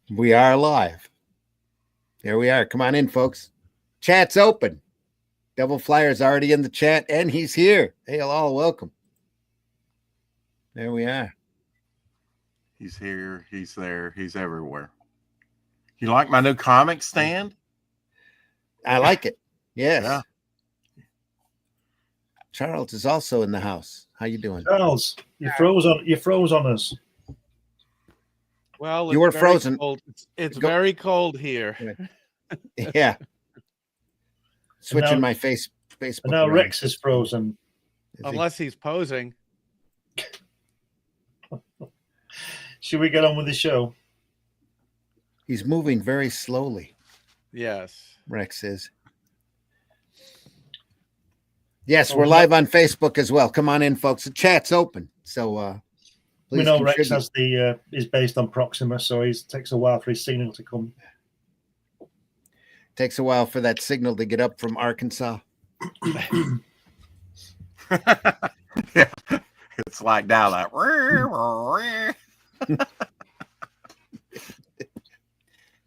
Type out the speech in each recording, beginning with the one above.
We are live. There we are. Come on in, folks. Chat's open. Devil Flyer's already in the chat, and he's here. Hey, hello, welcome. There we are. He's here. He's there. He's everywhere. You like my new comic stand? I like it. Yes. Yeah. Charles is also in the house. How you doing? Charles, you froze on us. Well, you were frozen. Cold. It's very cold here. Yeah. Switching my Facebook. And now Rex is frozen. Unless he's posing. Should we get on with the show? He's moving very slowly. Yes. Rex is. Yes, we're live on Facebook as well. Come on in, folks. The chat's open. So we know Rex has is based on Proxima, so it takes a while for his signal to come. Takes a while for that signal to get up from Arkansas. Yeah. It's like dial-up.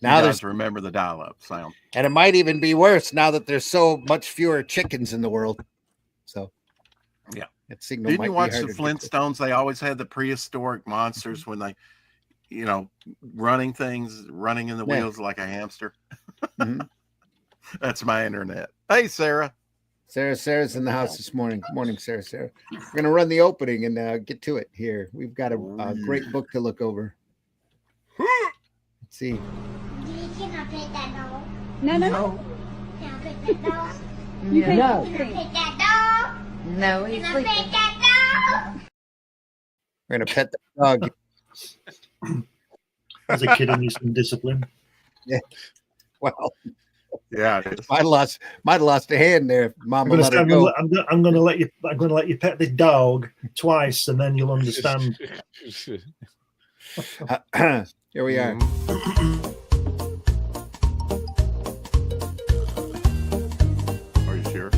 Now there's remember the dial-up sound. And it might even be worse now that there's so much fewer chickens in the world. So yeah. That signal Didn't you watch the Flintstones? They always had the prehistoric monsters when they, running in the wheels like a hamster. Mm-hmm. That's my internet. Hey, Sarah. Sarah's in the house this morning. Good morning, Sarah. We're going to run the opening and get to it here. We've got a great book to look over. Let's see. Can I pet that dog? No. Can I pet that dog? No. Can I pet that dog? No, he's Can I pet that dog? We're going to pet the dog. As a kid, I need some discipline. Yeah. Well. Yeah, might have lost a hand there. Mama let her go. I'm going to let you pet the dog twice, and then you'll understand. Here we are. Are you sure?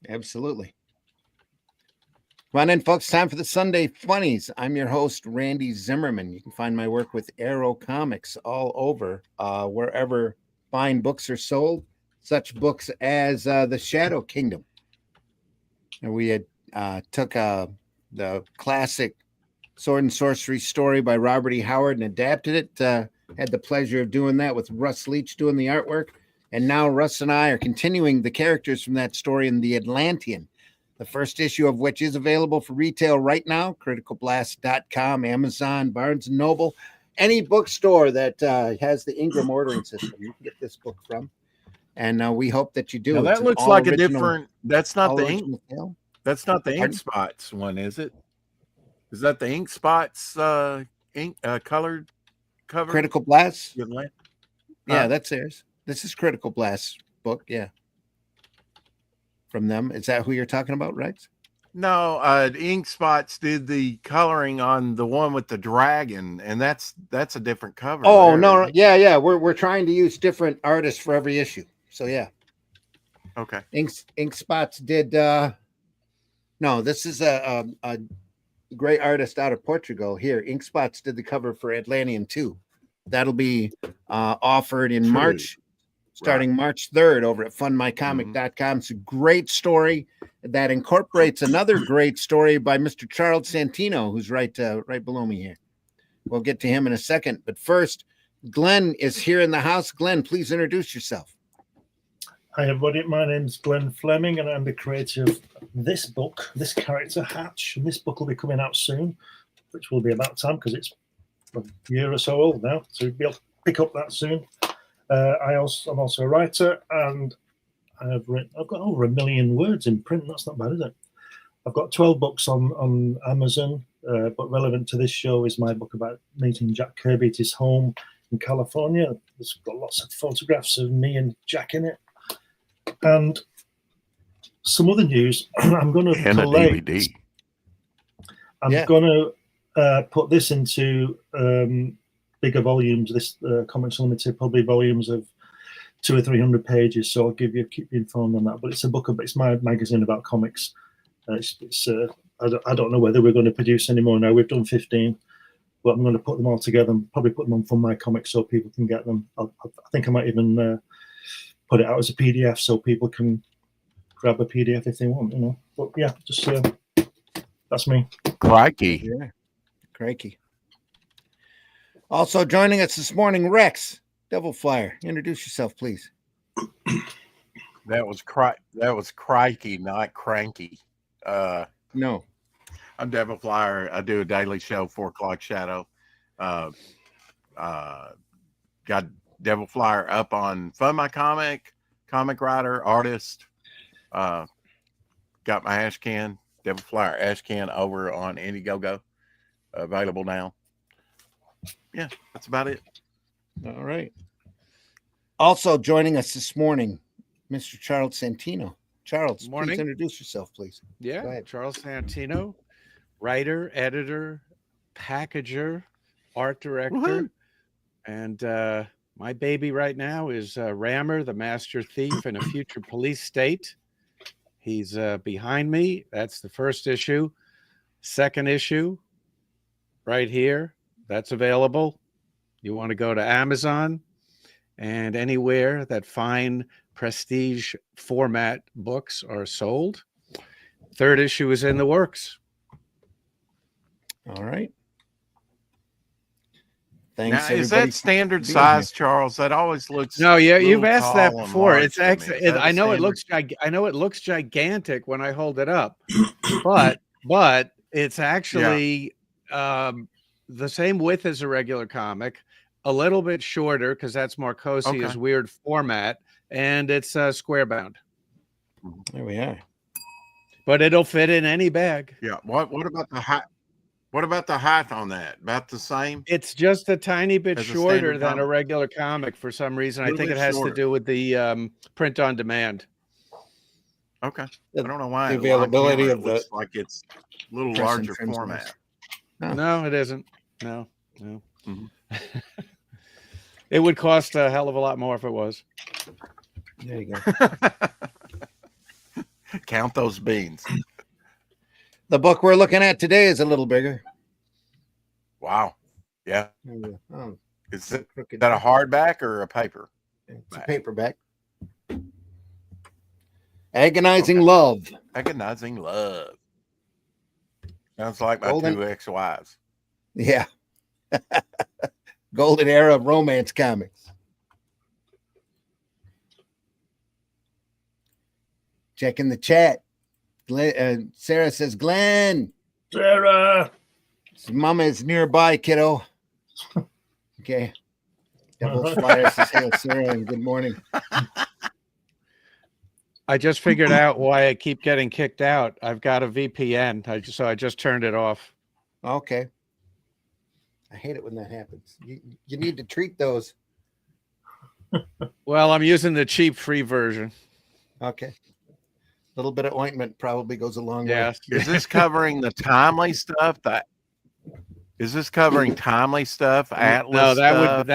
Absolutely. Come on in, folks. Time for the Sunday Funnies. I'm your host, Randy Zimmerman. You can find my work with Arrow Comics all over, wherever fine books are sold, such books as The Shadow Kingdom. And we had took the classic sword and sorcery story by Robert E. Howard and adapted it. Had the pleasure of doing that with Russ Leach doing the artwork. And now Russ and I are continuing the characters from that story in The Atlantean, the first issue of which is available for retail right now, criticalblast.com, Amazon, Barnes & Noble, any bookstore that has the Ingram ordering system. You can get this book from. And we hope that you do. Now, that looks like a different, that's not the ink. Tale. That's not the Ink Spots one, is it? Is that the Ink Spots ink colored cover? Critical Blast? Yeah, that's theirs. This is Critical Blast book, yeah. From them. Is that who you're talking about, Rex? No, Ink Spots did the coloring on the one with the dragon, and that's a different cover. Oh, there. No. Yeah. We're trying to use different artists for every issue. So yeah. Okay. Ink Spots did no, this is a great artist out of Portugal here. Ink Spots did the cover for Atlantean 2. That'll be offered in March. Starting March 3rd over at fundmycomic.com. It's a great story that incorporates another great story by Mr. Charles Santino, who's right below me here. We'll get to him in a second. But first, Glenn is here in the house. Glenn, please introduce yourself. Hi, everybody. My name's Glenn Fleming, and I'm the creator of this book, this character, Hatch. And this book will be coming out soon, which will be about time because it's a year or so old now. So you'll be able to pick up that soon. I'm also a writer, and I've got over 1 million words in print. That's not bad, is it? I've got 12 books on Amazon, but relevant to this show is my book about meeting Jack Kirby at his home in California. It's got lots of photographs of me and Jack in it. And some other news. I'm going to And a collate. DVD. I'm going to put this into bigger volumes. This Comics Unlimited, probably volumes of 200 or 300 pages. So I'll keep you informed on that. But it's a book. It's my magazine about comics. I don't know whether we're going to produce any more now. We've done 15, but I'm going to put them all together and probably put them on Fun My Comics so people can get them. I think I might even put it out as a PDF so people can grab a PDF if they want, you know. But yeah, just that's me. Crikey. Yeah, crikey. Also joining us this morning, Rex, Devil Flyer. Introduce yourself, please. That was crikey, not cranky. No. I'm Devil Flyer. I do a daily show, 4 o'clock shadow. Got Devil Flyer up on Fun My Comic writer, artist. Got my ash can, Devil Flyer ash can over on Indiegogo, available now. Yeah, that's about it. All right. Also joining us this morning, Mr. Charles Santino. Charles, please introduce yourself, please. Yeah, Charles Santino, writer, editor, packager, art director. Woo-hoo. And my baby right now is Rammer, the master thief in a future police state. He's behind me. That's the first issue. Second issue, right here. That's available. You want to go to Amazon and anywhere that fine prestige format books are sold. Third issue is in the works. All right. Thanks. Now, is that standard size, Charles? That always looks. No, yeah, you've asked that before. It's I know it looks. I know it looks gigantic when I hold it up, but it's actually the same width as a regular comic, a little bit shorter because that's Marcosi's weird format, and it's square bound. There we are. But it'll fit in any bag. Yeah. What about the height? What about the height on that? About the same? It's just a tiny bit shorter than comic? a regular comic for some reason. I think it bit has shorter. to do with the print on demand. Okay. I don't know why. The availability of looks like it's a little larger format. No, it isn't. No. Mhm. It would cost a hell of a lot more if it was. There you go. Count those beans. The book we're looking at today is a little bigger. Wow. Yeah. Oh, Is that a hardback or a paper? it's a paperback. Agonizing Love. Agonizing Love. Sounds like my Golden. 2 ex-wives. Yeah. Golden era of romance comics. Checking the chat. Sarah says, Glenn. Sarah. Mama is nearby, kiddo. Okay. Devil's Flyer says, hey, Sarah, and good morning. I just figured out why I keep getting kicked out. I've got a VPN, so I just turned it off. Okay. I hate it when that happens. You need to treat those. Well, I'm using the cheap free version. Okay. A little bit of ointment probably goes a long way. Yes. Is this covering the timely stuff? Is this covering timely stuff? Atlas? No, that stuff?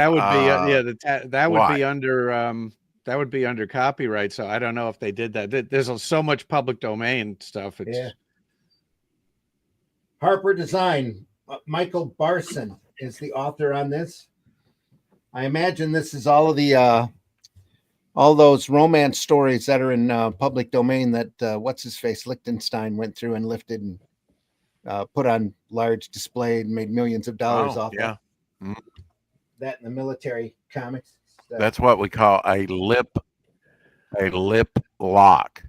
that would be under copyright. So I don't know if they did that. There's so much public domain stuff. Yeah. Harper Design. Michael Barson is the author on this. I imagine this is all of the all those romance stories that are in public domain that what's his face Lichtenstein went through and lifted and put on large display and made millions of dollars off. Yeah. Of. That in the military comics. That's what we call a lip lock.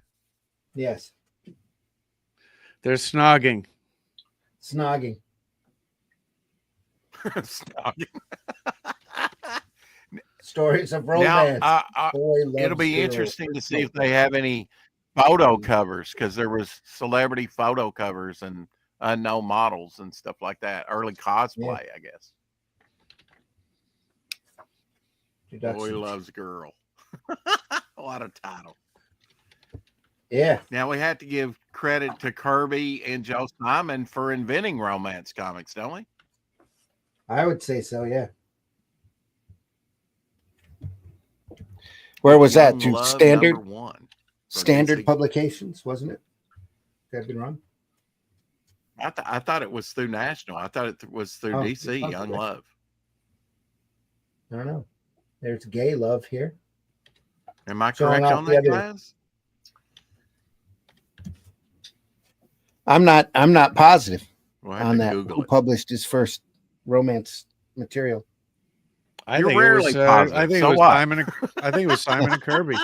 Yes. There's snogging. Snogging. Stories of romance. Now, it'll be interesting to see if they have any photo covers, because there was celebrity photo covers and unknown models and stuff like that. Early cosplay, I guess. Boy Loves Girl. What a title. Yeah, Now we have to give credit to Kirby and Joe Simon for inventing romance comics, don't we? I would say so. Yeah. Where was that? Young To Love Standard #1 for Standard DC. Publications, wasn't it? Have I been wrong? I thought it was through National. I thought it was through Oh, DC. okay. Young Love. I don't know. There's Gay Love here. Am I Showing correct off on the that, other- guys? I'm not positive We'll have on to that. Google Who it. published his first romance material? I You're think it rarely was. positive. I think So it was what? Simon. I think it was Simon and Kirby.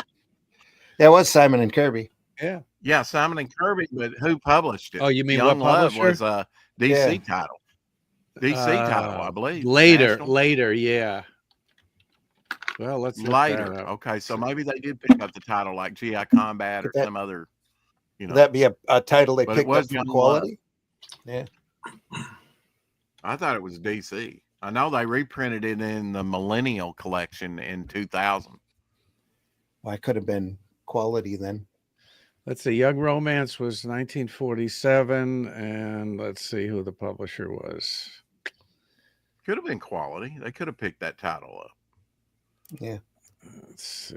That was Simon and Kirby. Yeah. Yeah, Simon and Kirby, but who published it? Oh, you mean Young what Love publisher? was a DC Yeah. title. DC title, I believe. Later, National? yeah. Well, let's look Later. that up. Okay, so maybe they did pick up the title like GI Combat or Could that- some other, you know. Would that be a title they But it picked was up for Young quality? I thought it was DC. I know they reprinted it in the Millennial Collection in 2000. Well, I could have been quality then. Let's see. Young Romance was 1947, and let's see who the publisher was. Could have been quality. They could have picked that title up. Yeah. Let's see.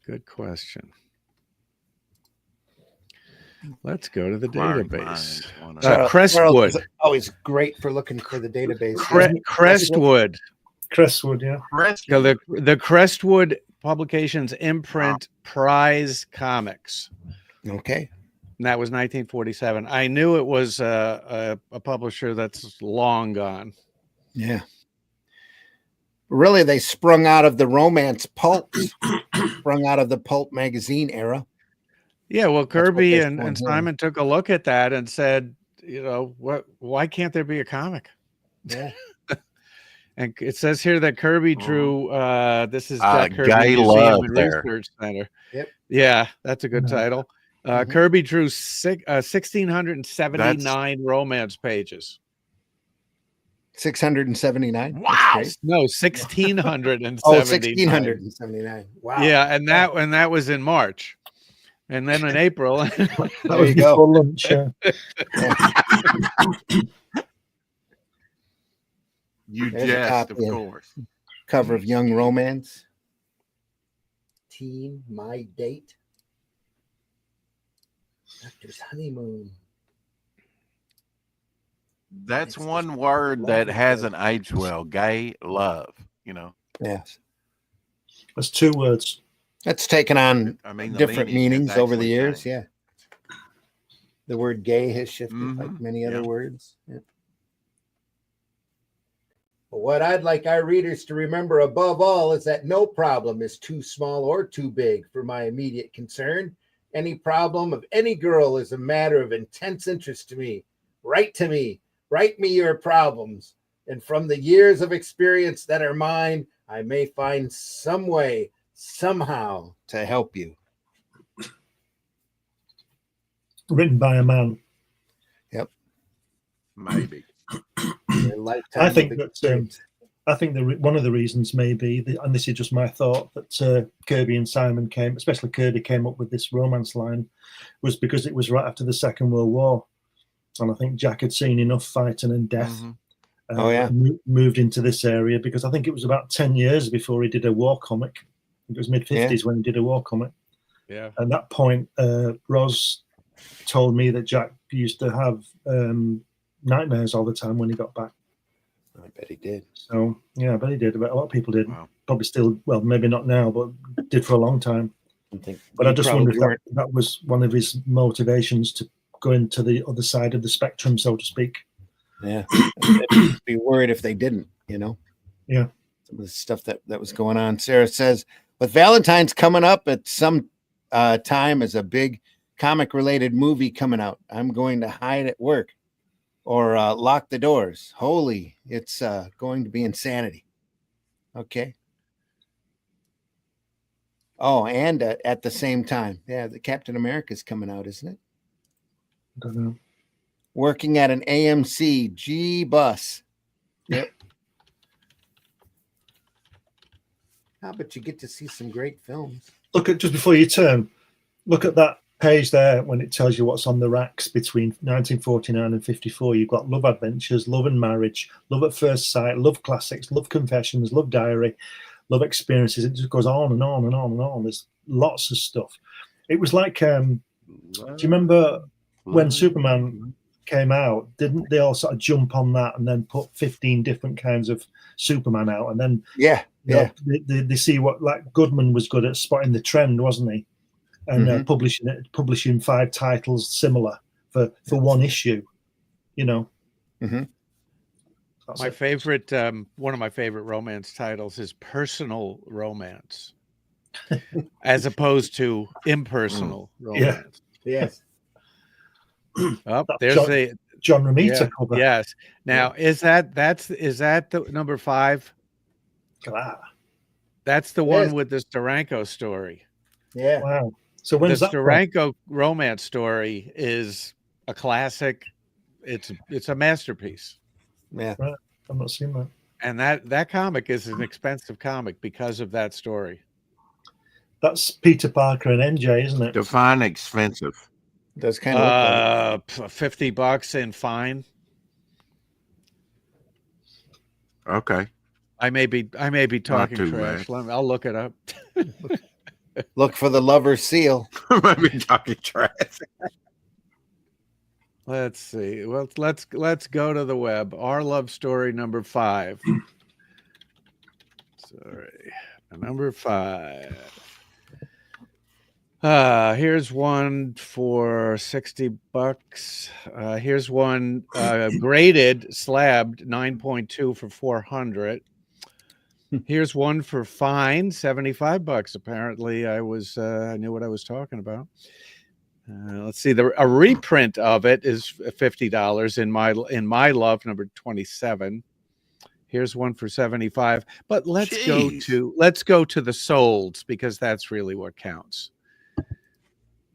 Good question. Let's go to the Inquiring database. minds wanna- Charles Crestwood. is always great for looking for the database. Crestwood. Crestwood, yeah. So the Crestwood Publications imprint Prize Comics. Okay. And that was 1947. I knew it was a publisher that's long gone. Yeah. Really, they sprung out of the romance pulp, sprung out of the pulp magazine era. Yeah, well, what Kirby they and formed here. Simon took a look at that and said, you know, why can't there be a comic? Yeah. And it says here that Kirby drew this is Uh, Jack Kirby Gay Museum Love and there. Research Center. Yep. Yeah, that's a good Mhm. title. Mhm. Kirby drew 1,679 romance pages. 679. Wow. No, 1,679. Oh, 1,679. Wow. Yeah, and that was in March. And then in April, That There was you go. before lunch. Yeah. You There's a jest, of copy of- course. Cover of Young Romance. Teen, My Date. Doctor's Honeymoon. That's It's one just word love that it, hasn't aged well. Gay love, you know. Yes. That's 2 words. That's taken on I mean, the different meaning has meanings over the actually years. changed. Yeah. The word gay has shifted like Mhm. many other Yeah. words. Yeah. But what I'd like our readers to remember above all is that no problem is too small or too big for my immediate concern. Any problem of any girl is a matter of intense interest to me. Write to me. Write me your problems. And from the years of experience that are mine, I may find some way, somehow, to help you. Written by a man. Maybe. Your lifetime I think of that, experience. I think one of the reasons may be, and this is just my thought, that Kirby and Simon came, especially Kirby came up with this romance line, was because it was right after the Second World War. And I think Jack had seen enough fighting and death. Mhm. Oh, yeah. Moved into this area because I think it was about 10 years before he did a war comic. It was mid-50s when he did a war comic. Yeah. At that point, Roz told me that Jack used to have nightmares all the time when he got back. I bet he did. So, yeah, I bet he did. But a lot of people did. Wow. Probably still, well, maybe not now, but did for a long time. But I You just wonder if probably that was one of his motivations to go into the other side of the spectrum, so to speak. Yeah. I'd be worried if they didn't, you know? Yeah. Some of the stuff that was going on. Sarah says, with Valentine's coming up at some time as a big comic related movie coming out, I'm going to hide at work or lock the doors. Holy, it's going to be insanity. Okay. Oh, and at the same time, yeah, the Captain America's coming out, isn't it? I don't know. Working at an AMC G bus. Yep. but you get to see some great films. Look at, just before you turn, look at that page there when it tells you what's on the racks between 1949 and 54. You've got Love Adventures, Love and Marriage, Love at First Sight, Love Classics, Love Confessions, Love Diary, Love Experiences. It just goes on and on and on and on. There's lots of stuff. It was like, do you remember when Superman came out? Didn't they all sort of jump on that and then put 15 different kinds of Superman out? And then Yeah. they see what, like, Goodman was good at spotting the trend, wasn't he? And publishing 5 titles similar for one issue, you know. My favorite, one of my favorite romance titles is Personal Romance, as opposed to Impersonal Romance. Yes. Oh, there's John Romita cover. Yes. Now, is that the number 5? That's the one with the Steranko story. Yeah. Wow. So when's the that Steranko romance story is a classic. It's a masterpiece. Yeah. Right. I've not seen that. And that comic is an expensive comic because of that story. That's Peter Parker and MJ, isn't it? Define expensive. Does kind of look like it. $50 in fine. Okay. I may be talking too trash. bad. I'll look it up. Look for the lover's seal. Maybe talking trash. Let's see. Well, let's go to the web. Our love story number 5. Sorry, number 5. Here's one for $60. Here's one graded, slabbed 9.2 for 400. Here's one for fine, $75. Apparently, I knew what I was talking about. Let's see. A reprint of it is $50 in my love number 27. Here's one for $75. But let's go to the solds, because that's really what counts.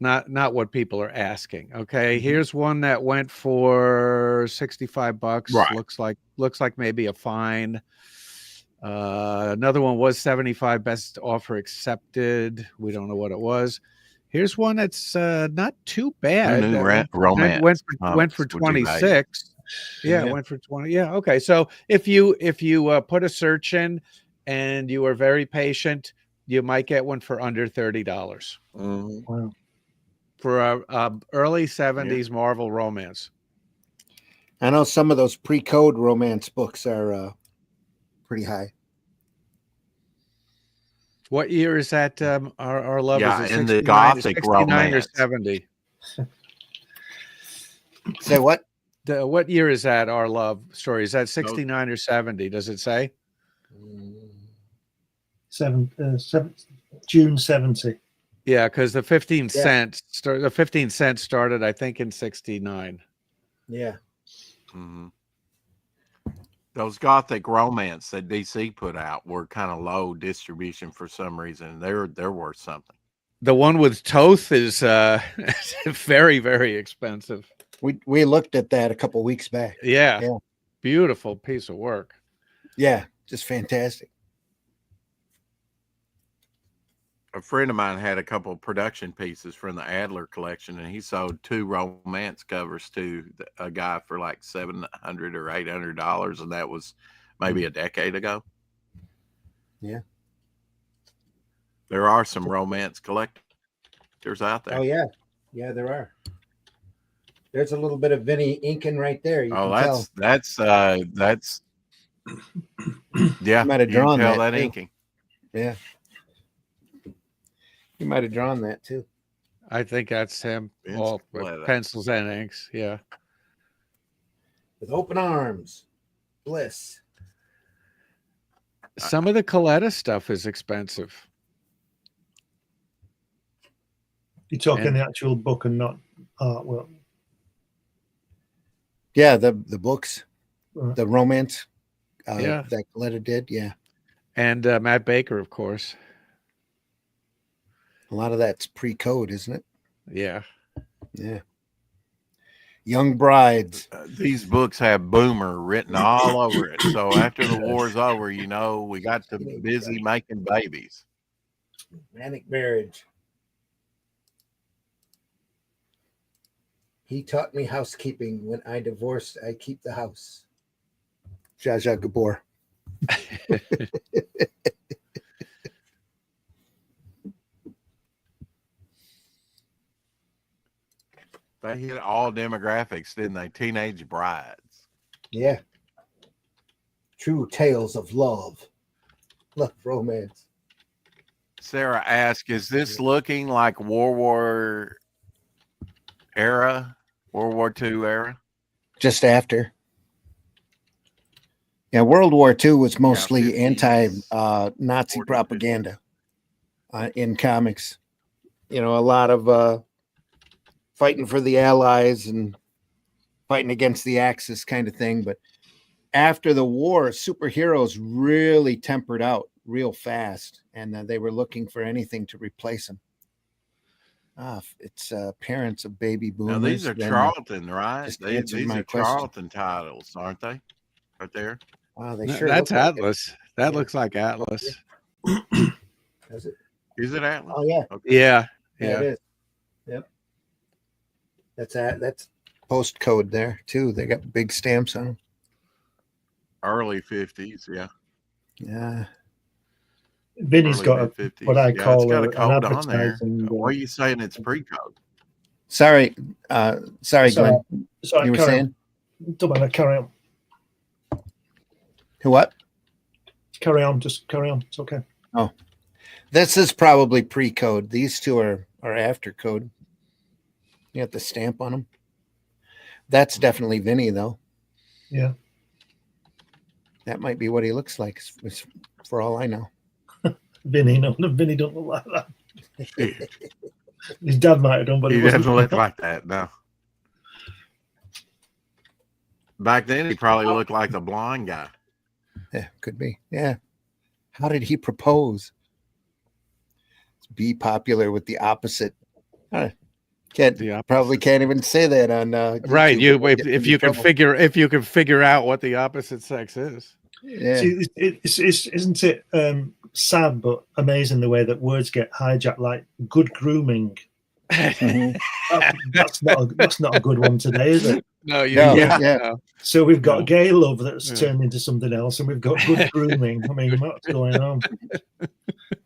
Not what people are asking. Okay. Here's one that went for $65. Right. Looks like maybe a fine. Another one was $75. Best offer accepted. We don't know what it was. Here's one that's not too bad. Romance went for 26. Yeah, went for 20. Yeah. Okay. So if you put a search in and you are very patient, you might get one for under $30. Wow. For a early 70s Marvel romance. I know some of those pre-code romance books are pretty high. What year is that? Our love is in the Gothic 69 romance. or 70? Say what? What year is that? Our love story, is that 69 or 70? Does it say? June 70. Yeah, because the 15 cents started, I think, in 69. Yeah. Mm-hmm. Those Gothic romance that DC put out were kind of low distribution for some reason. They're worth something. The one with Toth is very, very expensive. We looked at that a couple weeks back. Yeah. Beautiful piece of work. Yeah, just fantastic. A friend of mine had a couple of production pieces from the Adler collection, and he sold 2 romance covers to a guy for like $700 or $800, and that was maybe a decade ago. Yeah. There are some romance collectors out there. Oh yeah. Yeah, there are. There's a little bit of Vinny inking right there. You can tell. That's yeah. Might have drawn that too. inking. Yeah. You might have drawn that too. I think that's him. All pencils and inks. Yeah. With open arms. Bliss. Some of the Coletta stuff is expensive. You're talking the actual book and not artwork. Yeah, the books, the romance that Coletta did. Yeah. And Matt Baker, of course. A lot of that's pre-code, isn't it? Yeah. Yeah. Young brides. These books have boomer written all over it. So after the war's over, we got to busy making babies. Manic marriage. He taught me housekeeping. When I divorced, I keep the house. Zsa Zsa Gabor. They hit all demographics, didn't they? Teenage brides. Yeah. True tales of love. Love romance. Sarah asked, is this looking like World War II era? Just after. Yeah, World War II was mostly 50s, anti-Nazi 40s, propaganda in comics. A lot of fighting for the Allies and fighting against the Axis kind of thing. But after the war, superheroes really tempered out real fast, and they were looking for anything to replace them. It's parents of baby boomers. Now, these are Charlton, right? just These answered my are question. Charlton titles, aren't they? Right there. Wow, they No, sure that's look like Atlas. That looks like Atlas. it. Is it? Is it Atlas? Oh yeah, Okay. Yeah. it is. Yep. That's postcode there too. They got big stamps on them. Early 50s, yeah. Yeah. Vinny's Early got mid-50s. what I It's call got a an code on there. advertising. What are you saying? It's pre-code. Sorry, Sorry. Glenn. Sorry, You were carry saying on. Don't matter, carry on. who? What? Carry on. Just carry on. It's okay. This is probably pre-code. These two are after code. You got the stamp on them. That's definitely Vinny, though. Yeah. That might be what he looks like, for all I know. Vinny, no, Vinny don't look like that. His dad might have done, but He it wasn't. doesn't look like that, no. Back then, he probably looked like the blonde guy. Yeah, could be. Yeah. How did he propose? Be popular with the opposite. Probably can't even say that on Right. YouTube. If you can figure out what the opposite sex is. Yeah. See, isn't it sad but amazing the way that words get hijacked, like good grooming. Mhm. That's not a good one today, is it? No, Yeah. So we've got No. gay love that's Yeah. turned into something else, and we've got good grooming. I mean, what's going on?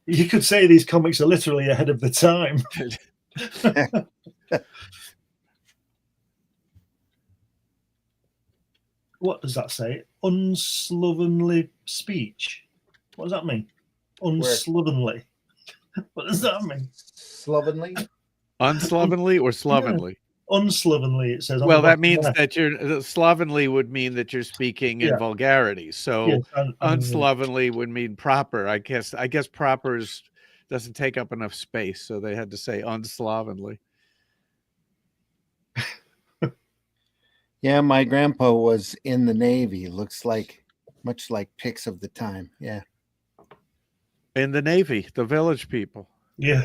You could say these comics are literally ahead of the time. What does that say? Unslovenly speech. What does that mean? Unslovenly. What does that mean? Slovenly. Unslovenly or slovenly? Unslovenly, it says. on Well, the that bottom means left. that you're slovenly would mean that you're speaking in Yeah. vulgarity. So Yes, and- unslovenly would mean proper. I guess proper doesn't take up enough space, so they had to say unslovenly. Yeah, my grandpa was in the Navy. Looks like much like pics of the time. Yeah. In the Navy, the village people. Yeah.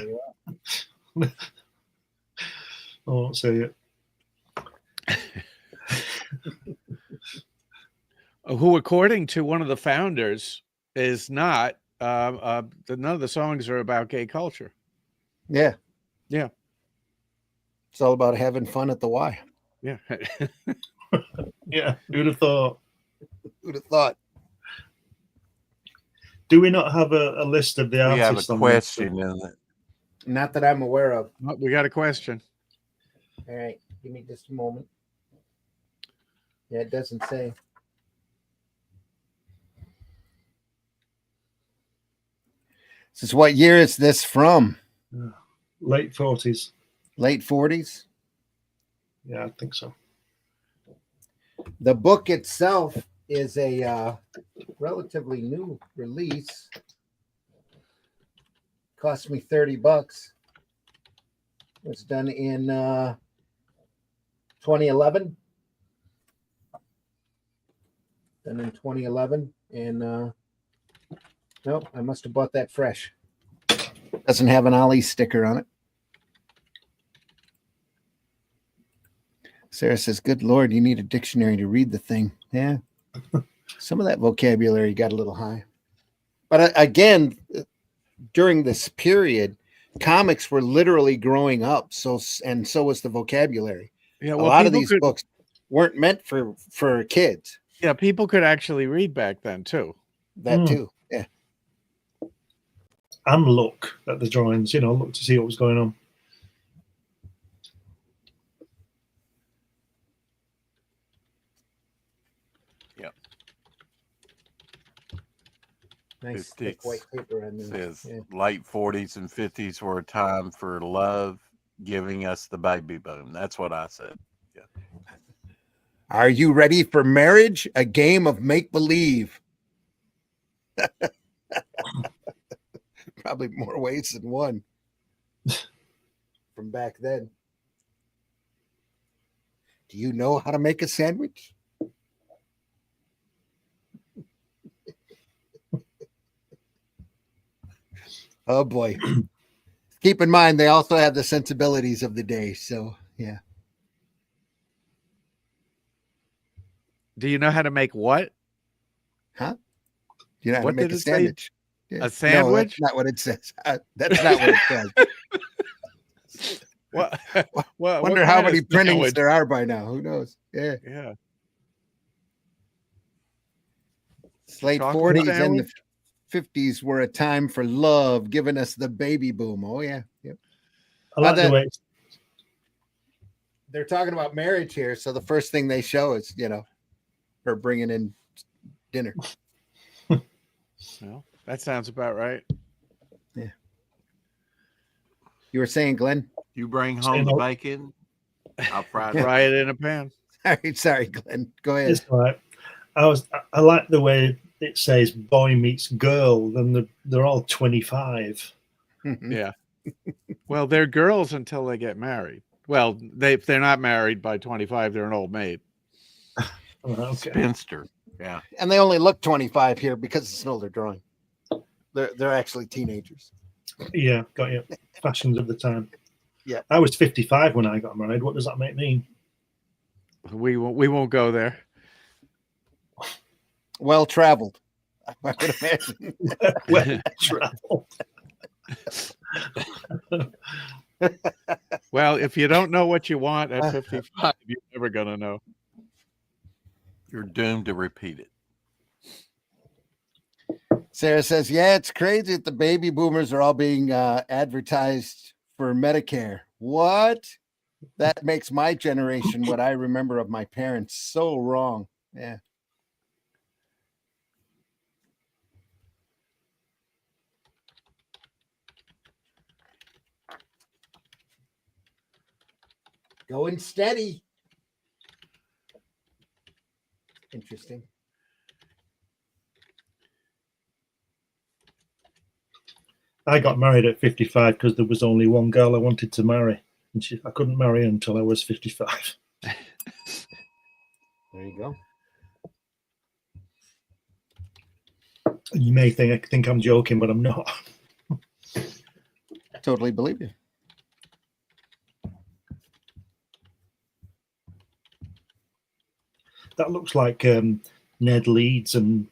I won't say it. Who, according to one of the founders, is not. None of the songs are about gay culture. Yeah. Yeah. It's all about having fun at the Y. Yeah. Yeah, who'd have thought? Who'd have thought? Do we not have a list of the We have artists? a on this? question in it. Not that I'm aware of. Oh, we got a question. All right, give me just a moment. Yeah, it doesn't say. This is what year is this from? Late 40s. Late 40s? Yeah, I think so. The book itself is a relatively new release. Cost me $30. It was done in 2011. Done in 2011. And nope, I must have bought that fresh. Doesn't have an Ollie sticker on it. Sarah says, "Good Lord, you need a dictionary to read the thing." Yeah, some of that vocabulary got a little high. But again, during this period, comics were literally growing up. So was the vocabulary. Yeah, A well, lot of people these could, books weren't meant for kids. yeah, people could actually read back then too. That too. Yeah. And look at the drawings, look to see what was going on. Yep. Nice thick white paper on there. Says late 40s and 50s were a time for love, giving us the baby boom. That's what I said. Yeah. Are you ready for marriage? A game of make believe. Probably more ways than one from back then. Do you know how to make a sandwich? Oh boy. Keep in mind, they also have the sensibilities of the day. So, yeah. Do you know how to make what? Huh? Do you know how What to make did a it say? sandwich? Yeah. A sandwich? No, that's not what it says. That's not what it says. What? Wonder how many printings there are by now. Who knows? Yeah. Yeah. It's late Chocolate 40s and the sandwich? 50s were a time for love, giving us the baby boom. Oh, yeah. Yep. I like the way They're talking about marriage here. So the first thing they show is, her bringing in dinner. Well, that sounds about right. Yeah. You were saying, Glenn? You bring home the bacon, I'll fry it. Fry it in a pan. Sorry, Glenn. Go ahead. it's right. I like the way it says boy meets girl, then they're all 25. Yeah. Well, they're girls until they get married. Well, if they're not married by 25, they're an old maid. Okay. Spinster. Yeah. And they only look 25 here because it's an older drawing. They're actually teenagers. Yeah, got you. Fashions of the time. Yeah. I was 55 when I got married. What does that make me? We won't go there. Well traveled, I would imagine. Well traveled. Well, if you don't know what you want at 55, you're never going to know. You're doomed to repeat it. Sarah says, yeah, it's crazy that the baby boomers are all being advertised for Medicare. What? That makes my generation, what I remember of my parents, so wrong. Yeah. Going steady. Interesting. I got married at 55 because there was only one girl I wanted to marry. And I couldn't marry her until I was 55. There you go. You may think I'm joking, but I'm not. I totally believe you. That looks like Ned Leeds and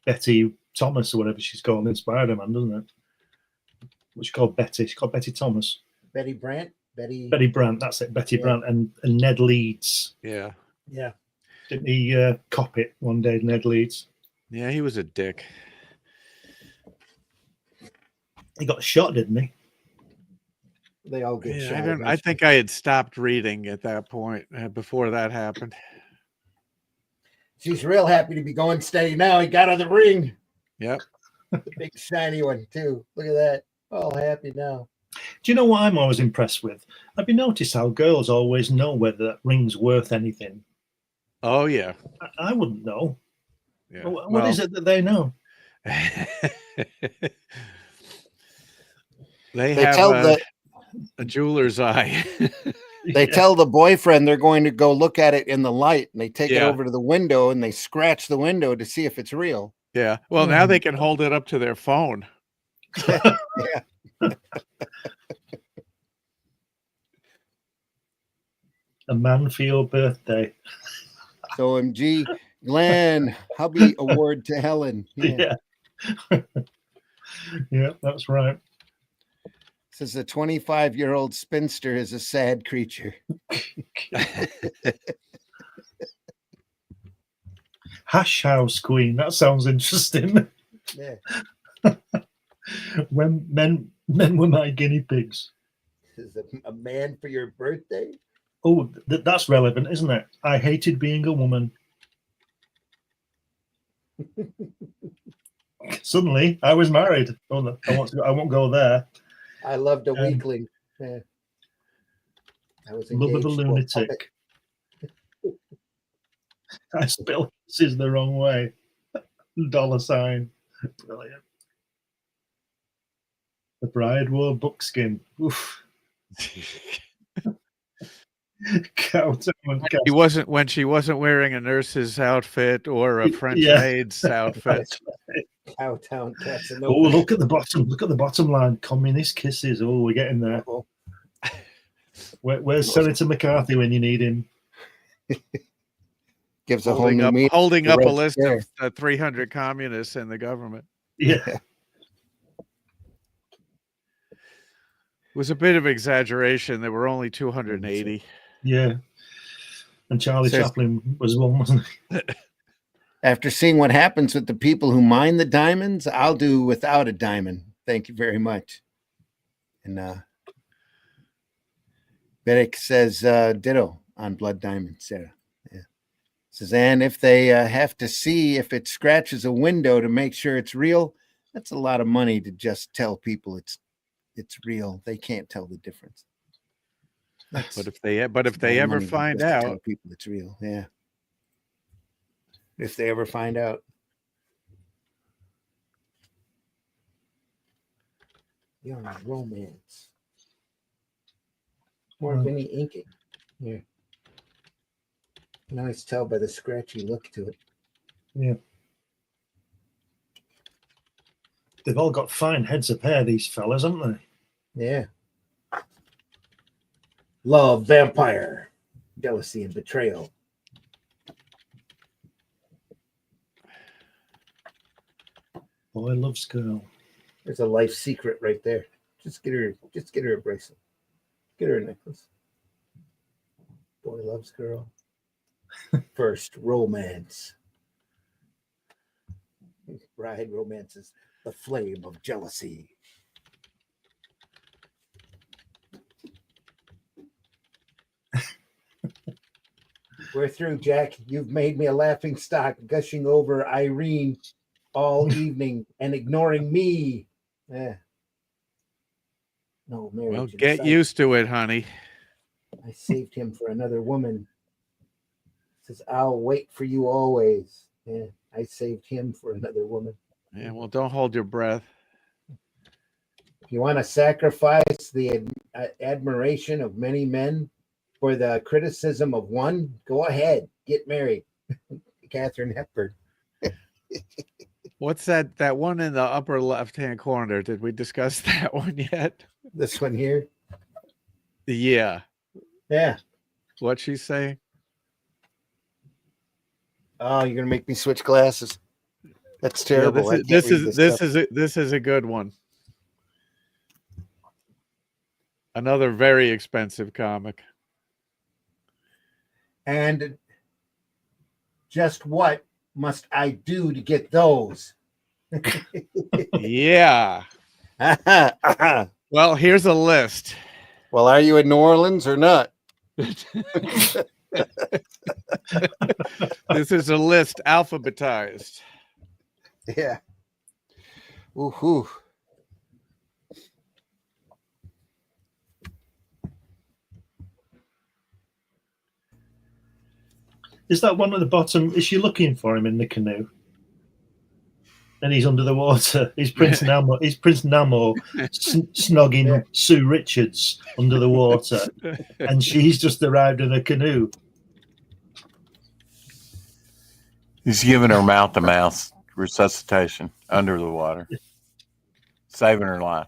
Betty Thomas or whatever she's called in Spider-Man, doesn't it? What's she called? Betty. She's called Betty Thomas. Betty Brant? Betty Brant, that's it. Betty Yeah. Brant and Ned Leeds. Yeah. Yeah. Didn't he cop it one day, Ned Leeds? Yeah, he was a dick. He got shot, didn't he? They all get Yeah, shot. I think I had stopped reading at that point before that happened. She's real happy to be going steady now. He got on the ring. Yep. The big shiny one, too. Look at that. All happy now. Do you know what I'm always impressed with? Have you noticed how girls always know whether that ring's worth anything? Oh, yeah. I wouldn't know. Yeah. What is it that they know? They They have tell a jeweler's eye. They tell the boyfriend they're going to go look at it in the light, and they take it Yeah. over to the window and they scratch the window to see if it's real. Yeah. Well, now they can hold it up to their phone. And man for your birthday. So OMG, Glenn, hubby award to Helen. Yeah. Yeah. Yeah, that's right. Says a 25-year-old spinster is a sad creature. Hash house queen. That sounds interesting. Yeah. When men were my guinea pigs. Is a man for your birthday? Oh, that's relevant, isn't it? I hated being a woman. Suddenly, I was married. Oh, no, I won't go there. I loved a weakling. Yeah. I was Love of a engaged to a puppet. lunatic. I spelled this is the wrong way. $. Brilliant. The bride wore buckskin. Oof. When she wasn't wearing a nurse's outfit or a French maid's outfit. Cowtown Casanova. Oh, look at the bottom. Look at the bottom line. Communist kisses. Oh, we're getting there. Where's Senator McCarthy when you need him? Gives a whole new meaning. Holding up a list of 300 communists in the government. Yeah. It was a bit of exaggeration. There were only 280. Yeah. And Charlie Chaplin was one, wasn't he? After seeing what happens with the people who mine the diamonds, I'll do without a diamond. Thank you very much. And Bedick says ditto on blood diamond, Sarah. Yeah. Says, and if they have to see if it scratches a window to make sure it's real, that's a lot of money to just tell people it's real. They can't tell the difference. But if they ever find out, tell people it's real. Yeah. If they ever find out. Young romance. More of any inking. Yeah. You can always tell by the scratchy look to it. Yeah. They've all got fine heads of hair, these fellas, haven't they? Yeah. Love, vampire, jealousy, and betrayal. Boy loves girl. There's a life secret right there. Just get her a bracelet. Get her a necklace. Boy loves girl. First romance. Bride romances the flame of jealousy. We're through, Jack. You've made me a laughing stock, gushing over Irene all evening and ignoring me. Yeah. No marriage. Well, get used to it, honey. I saved him for another woman. Says, I'll wait for you always. Yeah, I saved him for another woman. Yeah, well, don't hold your breath. If you want to sacrifice the admiration of many men for the criticism of one, go ahead, get married. Katharine Hepburn. What's that one in the upper left-hand corner? Did we discuss that one yet? This one here? Yeah. Yeah. What's she saying? Oh, you're gonna make me switch glasses. That's terrible. Yeah, this is a good one. Another very expensive comic. And just what must I do to get those? Yeah. Well, here's a list. Well, are you in New Orleans or not? This is a list alphabetized. Yeah. Ooh. Is that one at the bottom? Is she looking for him in the canoe? And he's under the water. He's Prince Namor. He's Prince Namor snogging Sue Richards under the water, and she's just arrived in a canoe. He's giving her mouth-to-mouth resuscitation under the water, saving her life.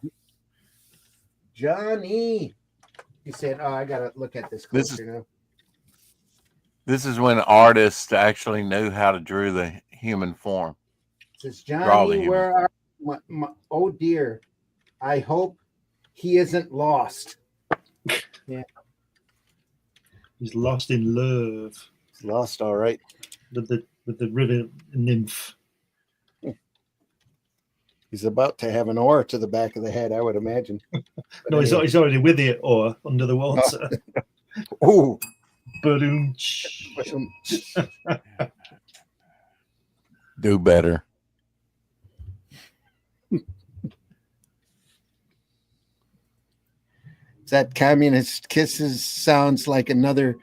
Johnny, he said, "Oh, I gotta look at this closer now." This is when artists actually knew how to draw the human form. It says, Draw the Johnny, human. where are oh dear. I hope he isn't lost. He's lost in love He's lost, all right. with the river nymph. He's about to have an oar to the back of the head, I would imagine. No, he's already with it or under the water. Ooh. Boom. Do better. That Communist Kisses sounds like another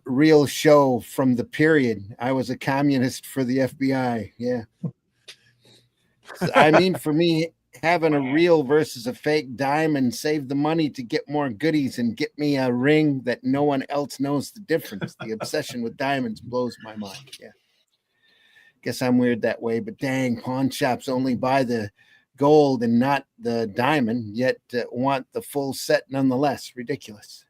real show from the period. I was a communist for the FBI. Yeah. I mean, for me, having a real versus a fake diamond save the money to get more goodies and get me a ring that no one else knows the difference. The obsession with diamonds blows my mind. Yeah. Guess I'm weird that way, but dang, pawn shops only buy the gold and not the diamond, yet want the full set nonetheless. Ridiculous.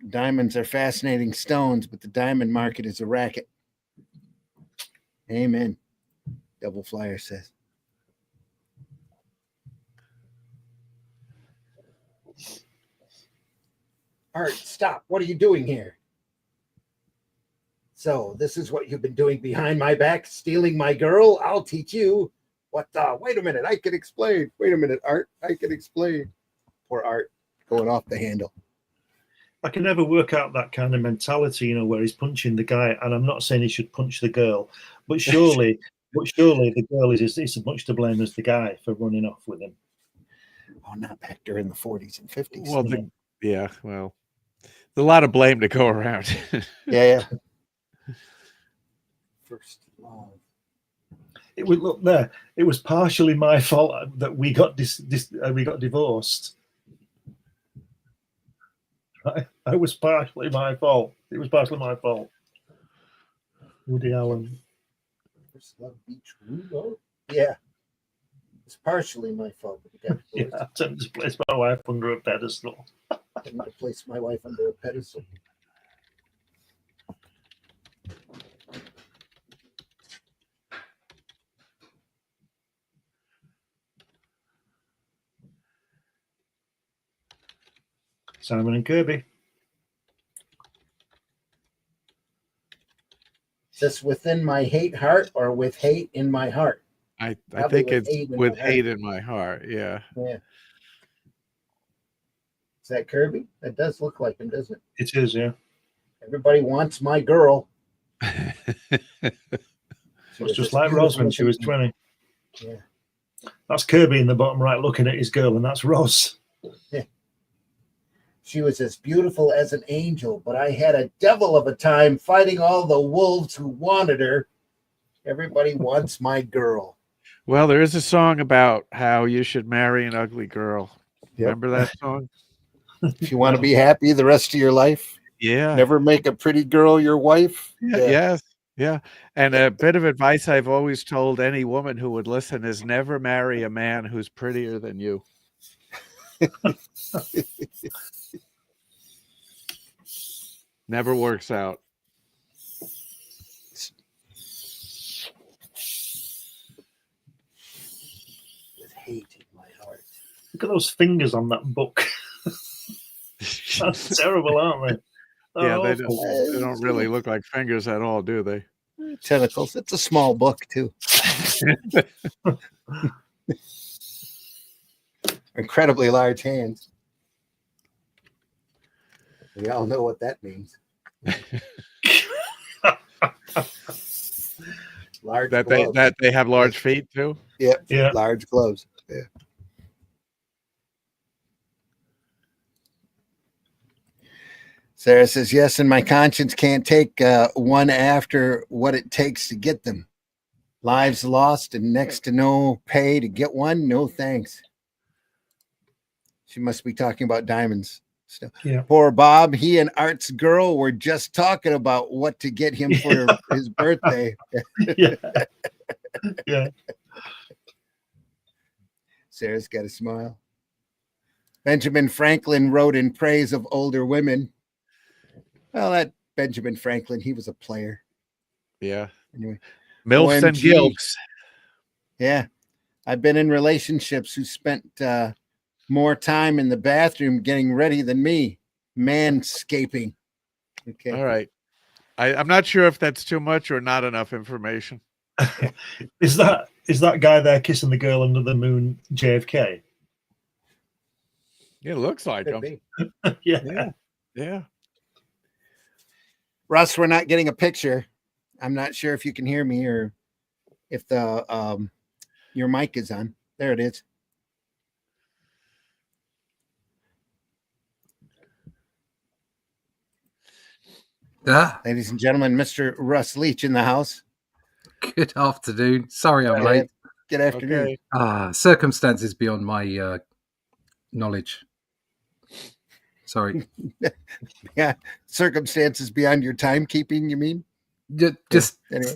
Diamonds are fascinating stones, but the diamond market is a racket. Amen. Double Flyer says. Art, stop. What are you doing here? So this is what you've been doing behind my back, stealing my girl? I'll teach you. What the? Wait a minute. I can explain. Wait a minute, Art. I can explain. Poor Art going off the handle. I can never work out that kind of mentality, where he's punching the guy. And I'm not saying he should punch the girl, but surely the girl is as much to blame as the guy for running off with him. Oh, not back during the 40s and 50s. Well, well, there's a lot of blame to go around. Yeah. First love. It would look there. It was partially my fault that we got divorced. Right? It was partially my fault. It was partially my fault. Woody Allen. First love beach room. Yeah. It's partially my fault. But Yeah, I tend to place my wife under a pedestal. I need to place my wife under a pedestal. Simon and Kirby. Is this within my hate heart or with hate in my heart? I Probably think with it's hate in with my heart. hate in my heart. Yeah. Yeah. Is that Kirby? That does look like him, doesn't it? It is, yeah. Everybody wants my girl. It's just like Ros when she was 20. Yeah. That's Kirby in the bottom right looking at his girl, and that's Ros. She was as beautiful as an angel, but I had a devil of a time fighting all the wolves who wanted her. Everybody wants my girl. Well, there is a song about how you should marry an ugly girl. Yep. Remember that song? If you want to be happy the rest of your life, Yeah. never make a pretty girl your wife. Yeah. Yes. Yeah. And a bit of advice I've always told any woman who would listen is never marry a man who's prettier than you. Never works out. With hate in my heart. Look at those fingers on that book. That's terrible, aren't they? Yeah, they Awful. don't really look like fingers at all, do they? Tentacles. It's a small book, too. Incredibly large hands. We all know what that means. Large gloves. That they have large feet too. Yep. Yeah. Large gloves. Yeah. Sarah says, yes, and my conscience can't take one after what it takes to get them. Lives lost and next to no pay to get one. No thanks. She must be talking about diamonds. Still. Yeah. Poor Bob. He and Art's girl were just talking about what to get him for his birthday. Yeah. Yeah. Sarah's got a smile. Benjamin Franklin wrote in praise of older women. Well, that Benjamin Franklin, he was a player. Yeah. Anyway, Milfs and OMG. Gilfs. Yeah. I've been in relationships who spent more time in the bathroom getting ready than me. Manscaping. Okay. All right. I'm not sure if that's too much or not enough information. Is that guy there kissing the girl under the moon JFK? It looks like Could him. be. Yeah. Yeah. Yeah. Russ, we're not getting a picture. I'm not sure if you can hear me or if the your mic is on. There it is. Ladies and gentlemen, Mr. Russ Leach in the house. Good afternoon. Sorry I'm late. Good afternoon. Okay. Circumstances beyond my knowledge. Sorry. Yeah, circumstances beyond your timekeeping, you mean? Just Anyway.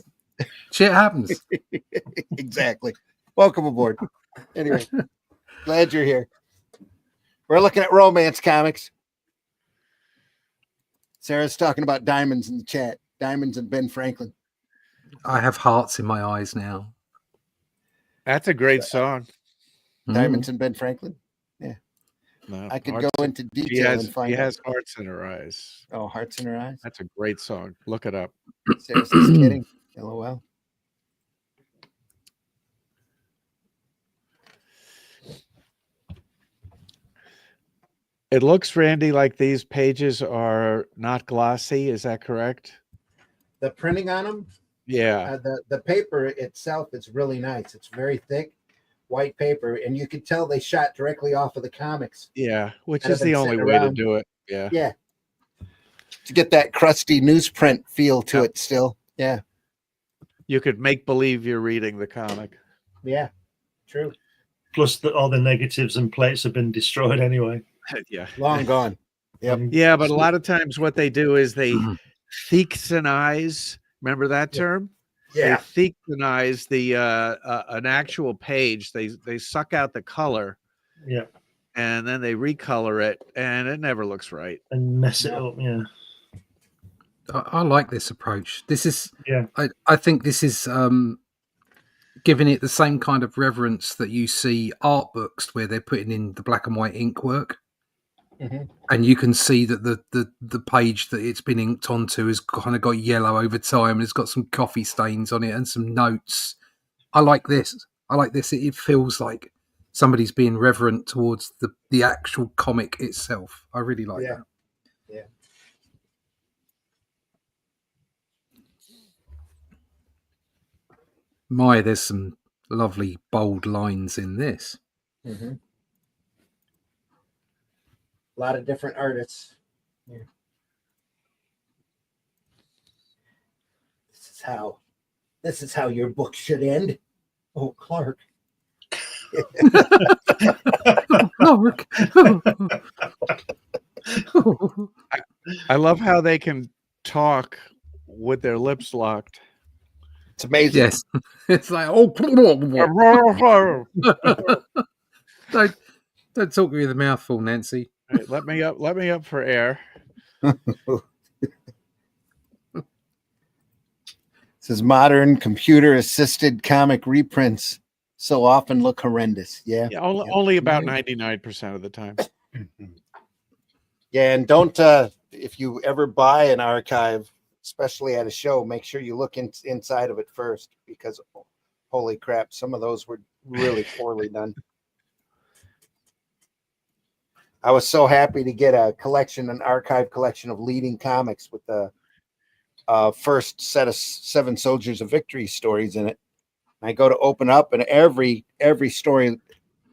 shit happens. Exactly. Welcome aboard. Anyway, glad you're here. We're looking at romance comics. Sarah's talking about diamonds in the chat. Diamonds and Ben Franklin. I have hearts in my eyes now. That's a great song. Diamonds and Ben Franklin. Yeah. No, I could hearts go in- into She detail and has, find she out. has hearts in her eyes. Oh, hearts in her eyes. That's a great song. Look it up. Sarah says kidding. LOL. It looks, Randy, like these pages are not glossy. Is that correct? The printing on them, Yeah. the paper itself is really nice. It's very thick, white paper, and you can tell they shot directly off of the comics. Yeah. Which Kind is of been the only sitting way to around. do it. Yeah. Yeah. To get that crusty newsprint feel to Yep. it still. Yeah. You could make believe you're reading the comic. Yeah. True. Plus, all the negatives and plates have been destroyed anyway. Yeah. Long gone. Yep. Yeah, but a lot of times what they do is they theaxonize. Remember that term? Yeah. They theaxonize the an actual page. They suck out the color Yeah. and then they recolor it, and it never looks right. And mess it up. Yeah. I like this approach. This is, Yeah. I think this is giving it the same kind of reverence that you see art books where they're putting in the black and white ink work. Mhm. And you can see that the page that it's been inked onto has kind of got yellow over time and it's got some coffee stains on it and some notes. I like this. It feels like somebody's being reverent towards the actual comic itself. I really like that. Yeah. There's some lovely bold lines in this. Mm-hmm. A lot of different artists. Yeah. This is how your book should end. Oh, Clark. Clark. I love how they can talk with their lips locked. It's amazing. Yes. It's like, don't talk with a mouthful, Nancy. Right, let me up for air. Says modern computer assisted comic reprints so often look horrendous. Yeah. Yeah, only about 99% of the time. Yeah, and don't if you ever buy an archive, especially at a show, make sure you look inside of it first, because holy crap, some of those were really poorly done. I was so happy to get an archive collection of leading comics with the first set of 7 Soldiers of Victory stories in it. And I go to open up, and every story,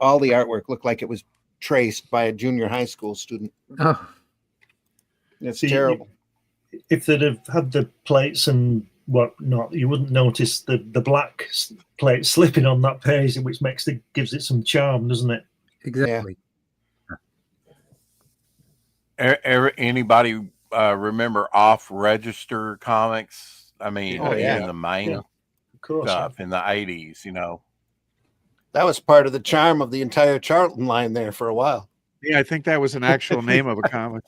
all the artwork looked like it was traced by a junior high school student. Oh, It's See, terrible. If they'd have had the plates and whatnot, you wouldn't notice the black plate slipping on that page, which gives it some charm, doesn't it? exactly. Anybody remember off-register comics? I mean, Oh, yeah. in the main Of course. stuff in the 80s, That was part of the charm of the entire Charlton line there for a while. Yeah, I think that was an actual name of a comic.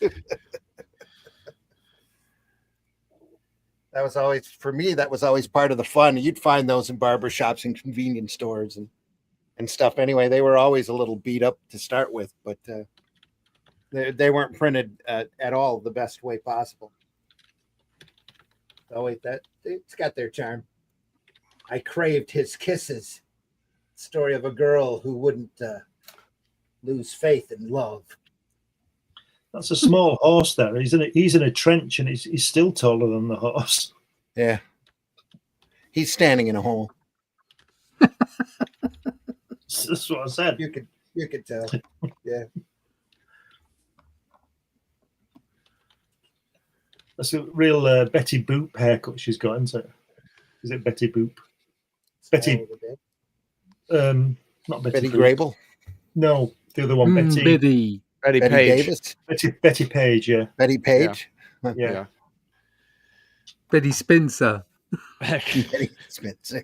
That was always, for me, that was always part of the fun. You'd find those in barber shops and convenience stores and stuff. Anyway, they were always a little beat up to start with, but they weren't printed at all the best way possible. Oh wait, it's got their charm. I craved his kisses. Story of a girl who wouldn't lose faith in love. That's a small horse there. He's in a trench and he's still taller than the horse. Yeah. He's standing in a hole. That's what I said. You could tell. Yeah. That's a real Betty Boop haircut she's got, isn't it? Is it Betty Boop? Betty. Not Betty Boop. Grable. No, the other one, Betty. Betty Page. Davis. Betty Page, yeah. Betty Page. Yeah. Betty Spencer. Betty Spencer.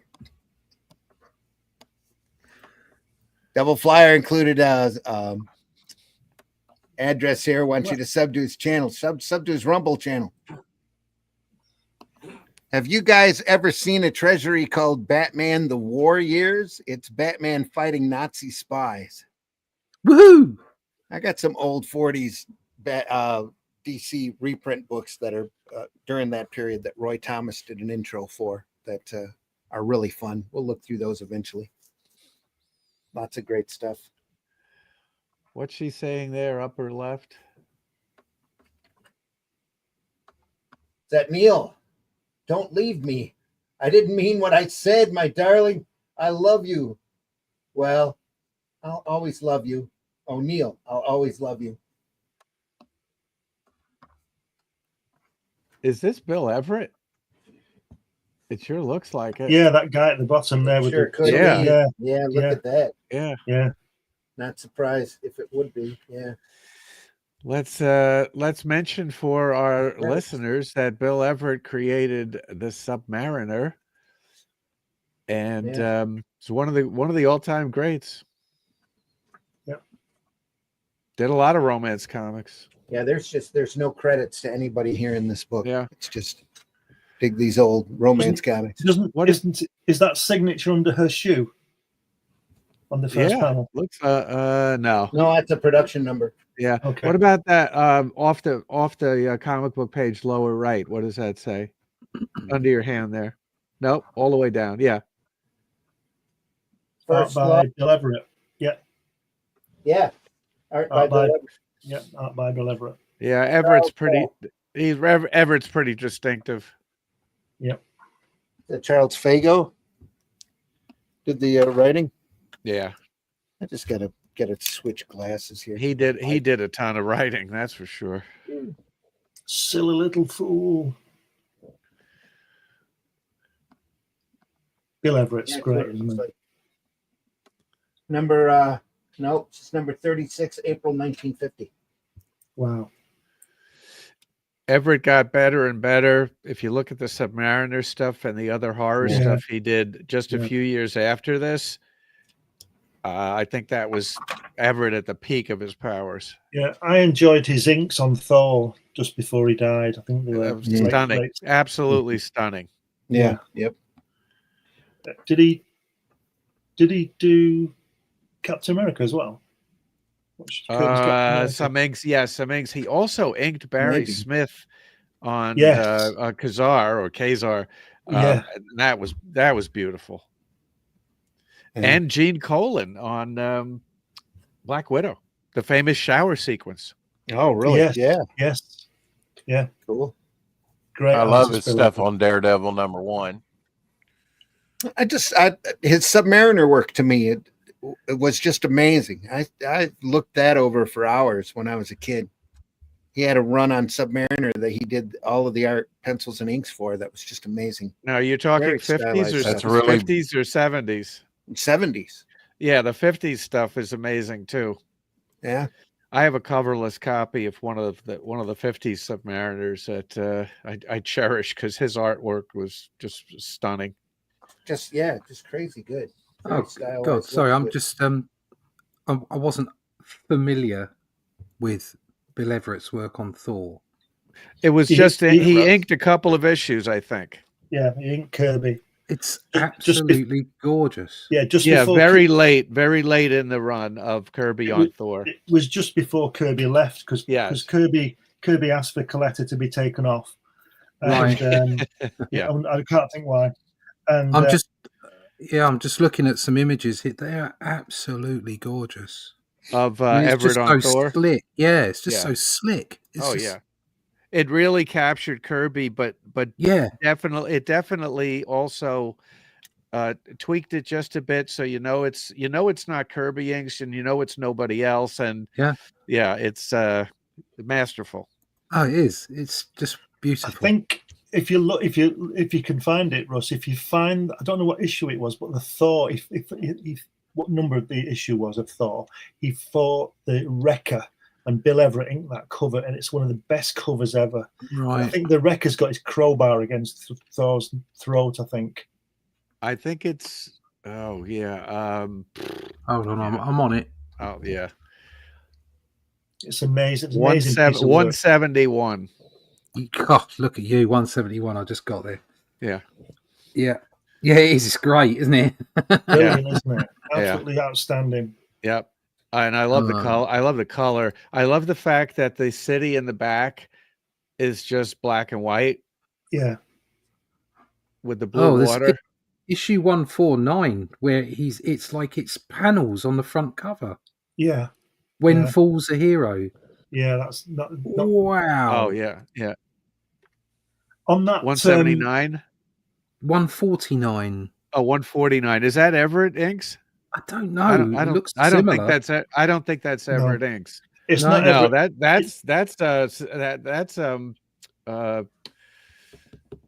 Double Flyer included address here. Want you to sub to his channel. Sub to his Rumble channel. Have you guys ever seen a treasury called Batman: The War Years? It's Batman fighting Nazi spies. Woohoo! I got some old 40s DC reprint books that are during that period that Roy Thomas did an intro for that are really fun. We'll look through those eventually. Lots of great stuff. What's she saying there, upper left? Is that Neil? Don't leave me. I didn't mean what I said, my darling. I love you. Well, I'll always love you. Oh, Neil, I'll always love you. Is this Bill Everett? It sure looks like it. Yeah, that guy at the bottom there with Sure could Yeah. be. Yeah, look at that. Yeah. Not surprised if it would be. Yeah. Let's mention for our listeners that Bill Everett created the Submariner, and it's one of the all-time greats. Yep. Did a lot of romance comics. Yeah, there's no credits to anybody here in this book. Yeah. It's just dig these old romance comics. Is that signature under her shoe on the first panel? Looks no. No, that's a production number. Yeah. Okay. What about that off the comic book page lower right? What does that say? Under your hand there. Nope, all the way down. Yeah. Art by Bill Everett. Yeah. Yeah. Art by Bill Everett. Yeah, art by Bill Everett. Yeah, Everett's Everett's pretty distinctive. Yep. Charles Fago did the writing. Yeah. I just gotta switch glasses here. He did a ton of writing, that's for sure. Silly little fool. Bill Everett's great, isn't he? Number it's number 36, April 1950. Wow. Everett got better and better. If you look at the Submariner stuff and the other horror stuff he did just a few years after this, I think that was Everett at the peak of his powers. Yeah, I enjoyed his inks on Thor just before he died. I think they were stunning, great. absolutely stunning. Yeah. Yep. Did he do Captain America as well? Some inks. He also inked Barry Smith on Khazar. That was beautiful. And Gene Colan on Black Widow, the famous shower sequence. Oh, really? Yes. Yeah. Cool. Great. I love his stuff on Daredevil #1. His Submariner work to me, it was just amazing. I looked that over for hours when I was a kid. He had a run on Submariner that he did all of the art, pencils, and inks for. That was just amazing. Now you're talking Very 50s or stylized. 50s or 70s? 70s. Yeah, the 50s stuff is amazing too. Yeah. I have a coverless copy of one of the 50s Submariners that I cherish because his artwork was just stunning. Just crazy good. Oh God, sorry, I'm just I wasn't familiar with Bill Everett's work on Thor. It was He- just he- he inked a couple of issues, I think. Yeah, he inked Kirby. It's Just bef- absolutely gorgeous. Yeah, just Yeah, before very late in the run of Kirby on Thor. It was just before Kirby left because Yes. Kirby asked for Coletta to be taken off. Right. And, Yeah. I can't think why. And I'm just looking at some images here. They are absolutely gorgeous. Of I mean, it's Everett just on so Thor. slick. Yeah, it's just Yeah. so slick. It's Oh just, yeah, it really captured Kirby, but yeah, it definitely also tweaked it just a bit, so it's not Kirby inks, and it's nobody else, and yeah, it's masterful. Oh, it is. It's just beautiful. I think if you can find it, Russ, if you find, I don't know what issue it was, but the Thor, if what number of the issue was of Thor, he fought the Wrecker and Bill Everett inked that cover, and it's one of the best covers ever. Right. I think the Wrecker's got his crowbar against Thor's throat, I think. I think it's Hold on, I'm on it. Oh yeah. It's amazing. It's amazing. 171. God, look at you, 171. I just got there. Yeah. Yeah. Yeah, it is. It's great, isn't it? Brilliant, isn't it? Absolutely outstanding. Yep. And I love the color. I love the color. I love the fact that the city in the back is just black and white. Yeah. With the blue water. Issue 149, where it's like it's panels on the front cover. Yeah. When Falls a Hero. Yeah, that's not wow. Oh yeah, yeah. On that 179? 149. Oh, 149. Is that Everett inks? I don't know. I don't think that's Everett inks. It's not Everett. That's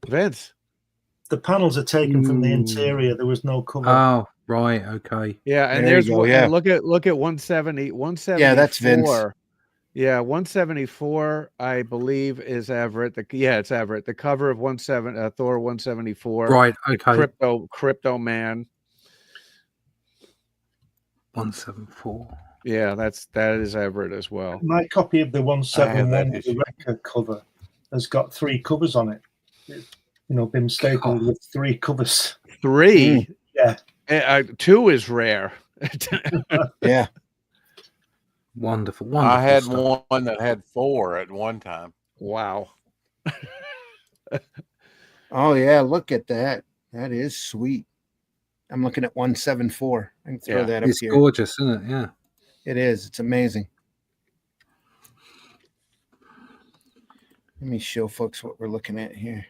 Vince. The panels are taken from the interior. There was no cover. Oh, right, okay. Yeah, and there's one. Yeah. Look at 170. 174. Yeah, that's Vince. Yeah, 174, I believe, is Everett. It's Everett. The cover of Thor 174. Right, okay. Crypto Man. 174. Yeah, that is Everett as well. My copy of the 171 with the record cover has got 3 covers on it. Been stapled with 3 covers. 3? Yeah. 2 is rare. Yeah. Wonderful. I had stuff. one that had 4 at one time. Wow. Oh yeah, look at that. That is sweet. I'm looking at 174. I can throw that up it's here. It's gorgeous, isn't it? Yeah. It is. It's amazing. Let me show folks what we're looking at here.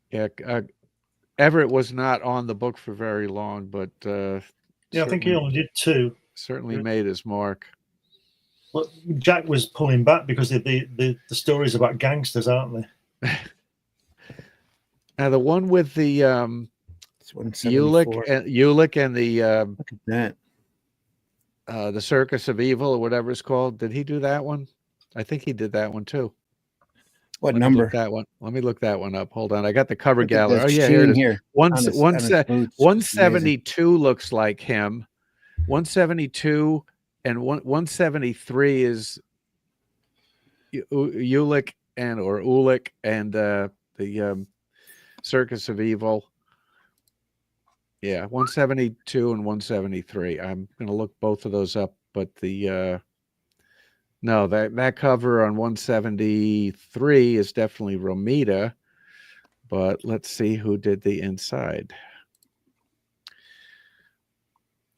Yeah, Everett was not on the book for very long, but I think he only did 2. Certainly made his mark. Well, Jack was pulling back because the stories about gangsters, aren't they? Now the one with the Ulick and the look at that. The Circus of Evil or whatever it's called. Did he do that one? I think he did that one too. What number? That one. Let me look that one up. Hold on. I got the cover gallery. Oh yeah, here it is. Here. 172 looks like him. 172 and 173 is Ulick and the Circus of Evil. Yeah, 172 and 173. I'm going to look both of those up, but no, that cover on 173 is definitely Romita, but let's see who did the inside.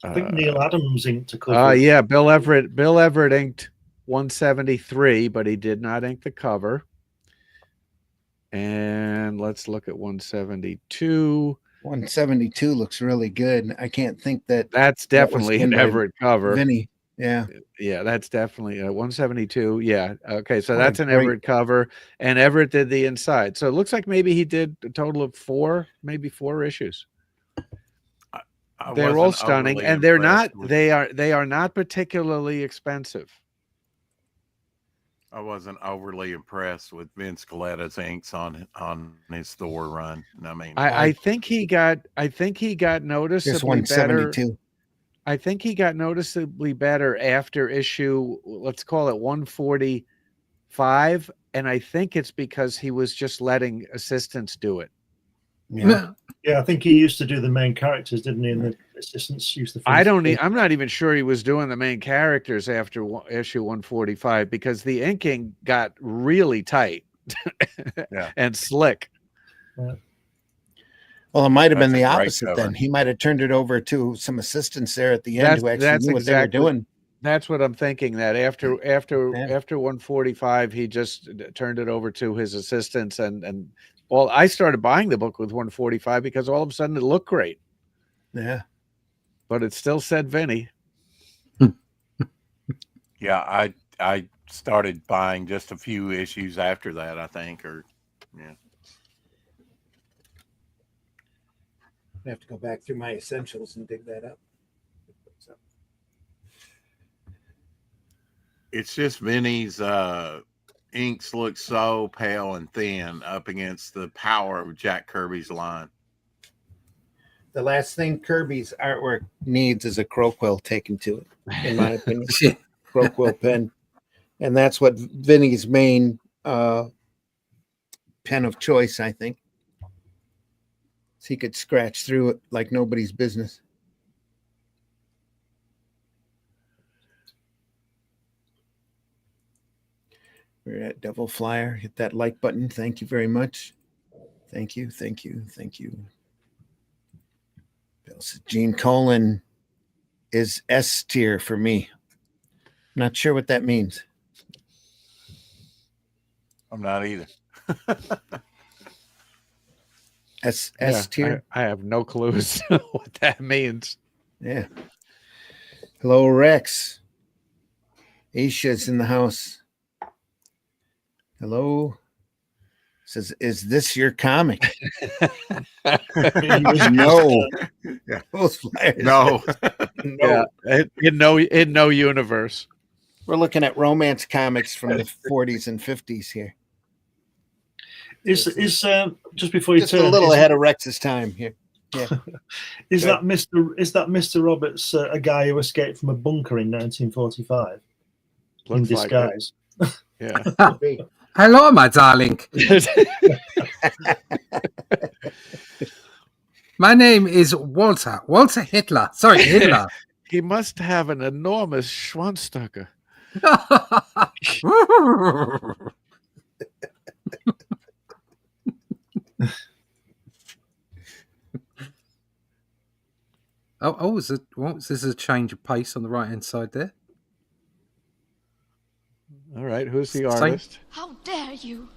I think Neil Adams inked a cover. Yeah, Bill Everett inked 173, but he did not ink the cover. And let's look at 172. 172 looks really good. I can't think that's definitely an Everett cover. Vinny. Yeah. Yeah, that's definitely 172. Yeah. Okay, so that's an Everett cover, and Everett did the inside. So it looks like maybe he did a total of 4 issues. They're all stunning, and they're not. They are not particularly expensive. I wasn't overly impressed with Vince Coletta's inks on his Thor run. I mean, I think he got noticeably better. I think he got noticeably better after issue, let's call it 145. And I think it's because he was just letting assistants do it. Yeah. Yeah, I think he used to do the main characters, didn't he? And the assistants used to. I'm not even sure he was doing the main characters after issue 145 because the inking got really tight and slick. Yeah. Well, it might have been That's the a great opposite cover. then. He might have turned it over to some assistants there at the end who actually That's knew what they were exactly- doing. That's what I'm thinking. That after Yeah. 145, he just turned it over to his assistants, and well, I started buying the book with 145 because all of a sudden it looked great, Yeah. but it still said Vinny. Yeah, I started buying just a few issues after that, I think, or yeah. I have to go back through my essentials and dig that up. So, It's just Vinny's inks look so pale and thin up against the power of Jack Kirby's line. the last thing Kirby's artwork needs is a crow quill taken to it, in my opinion. Shit. Crow quill pen. And that's what Vinny's main pen of choice, I think. So he could scratch through it like nobody's business. We're at Devil Flyer. Hit that like button. Thank you very much. Thank you. Thank you. Thank you. Bill says Gene Colan is S tier for me. Not sure what that means. I'm not either. S Yeah, tier. I have no clue as to what that means. Yeah. Hello, Rex. Aisha's in the house. Hello. Says, is this your comic? No. Yeah. Those flyers. No. No. Yeah, in no universe. We're looking at romance comics from the 40s and 50s here. Is just before you Just turn a little is, ahead of Rex's time here. Yeah. is that Mr. Roberts a guy who escaped from a bunker in 1945 in Looks like it. disguise? Yeah. Hello, my darling. My name is Walter. Walter Hitler. Sorry, Hitler. He must have an enormous Schwanzstöcker. Is this a change of pace on the right hand side there? All right, who's the Same. artist? How dare you?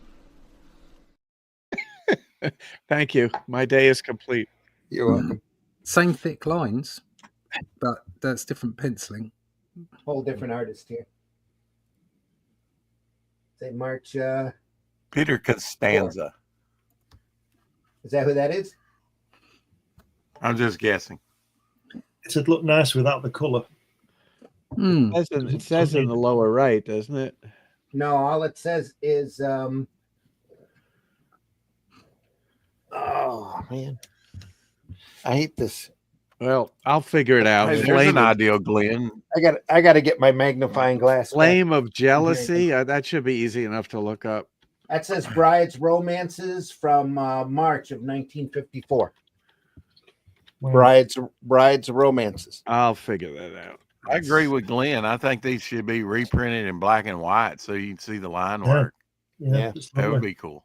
Thank you. My day is complete. You're welcome. Same thick lines, but that's different penciling. Whole different artist here. Say March. Peter Costanza. Is that who that is? I'm just guessing. It'd look nice without the colour. Hmm. It says in the lower right, doesn't it? No, all it says is oh man. I hate this. Well, I'll figure it out. Hey, there's Flame, an ideal, Glenn. I got to get my magnifying glass. back. Flame of Jealousy. That should be easy enough to look up. That says Bride's Romances from March of 1954. Bride's Romances. I'll figure that out. I agree with Glenn. I think these should be reprinted in black and white so you can see the line work. Yeah, Yeah, it's That would lovely. be cool.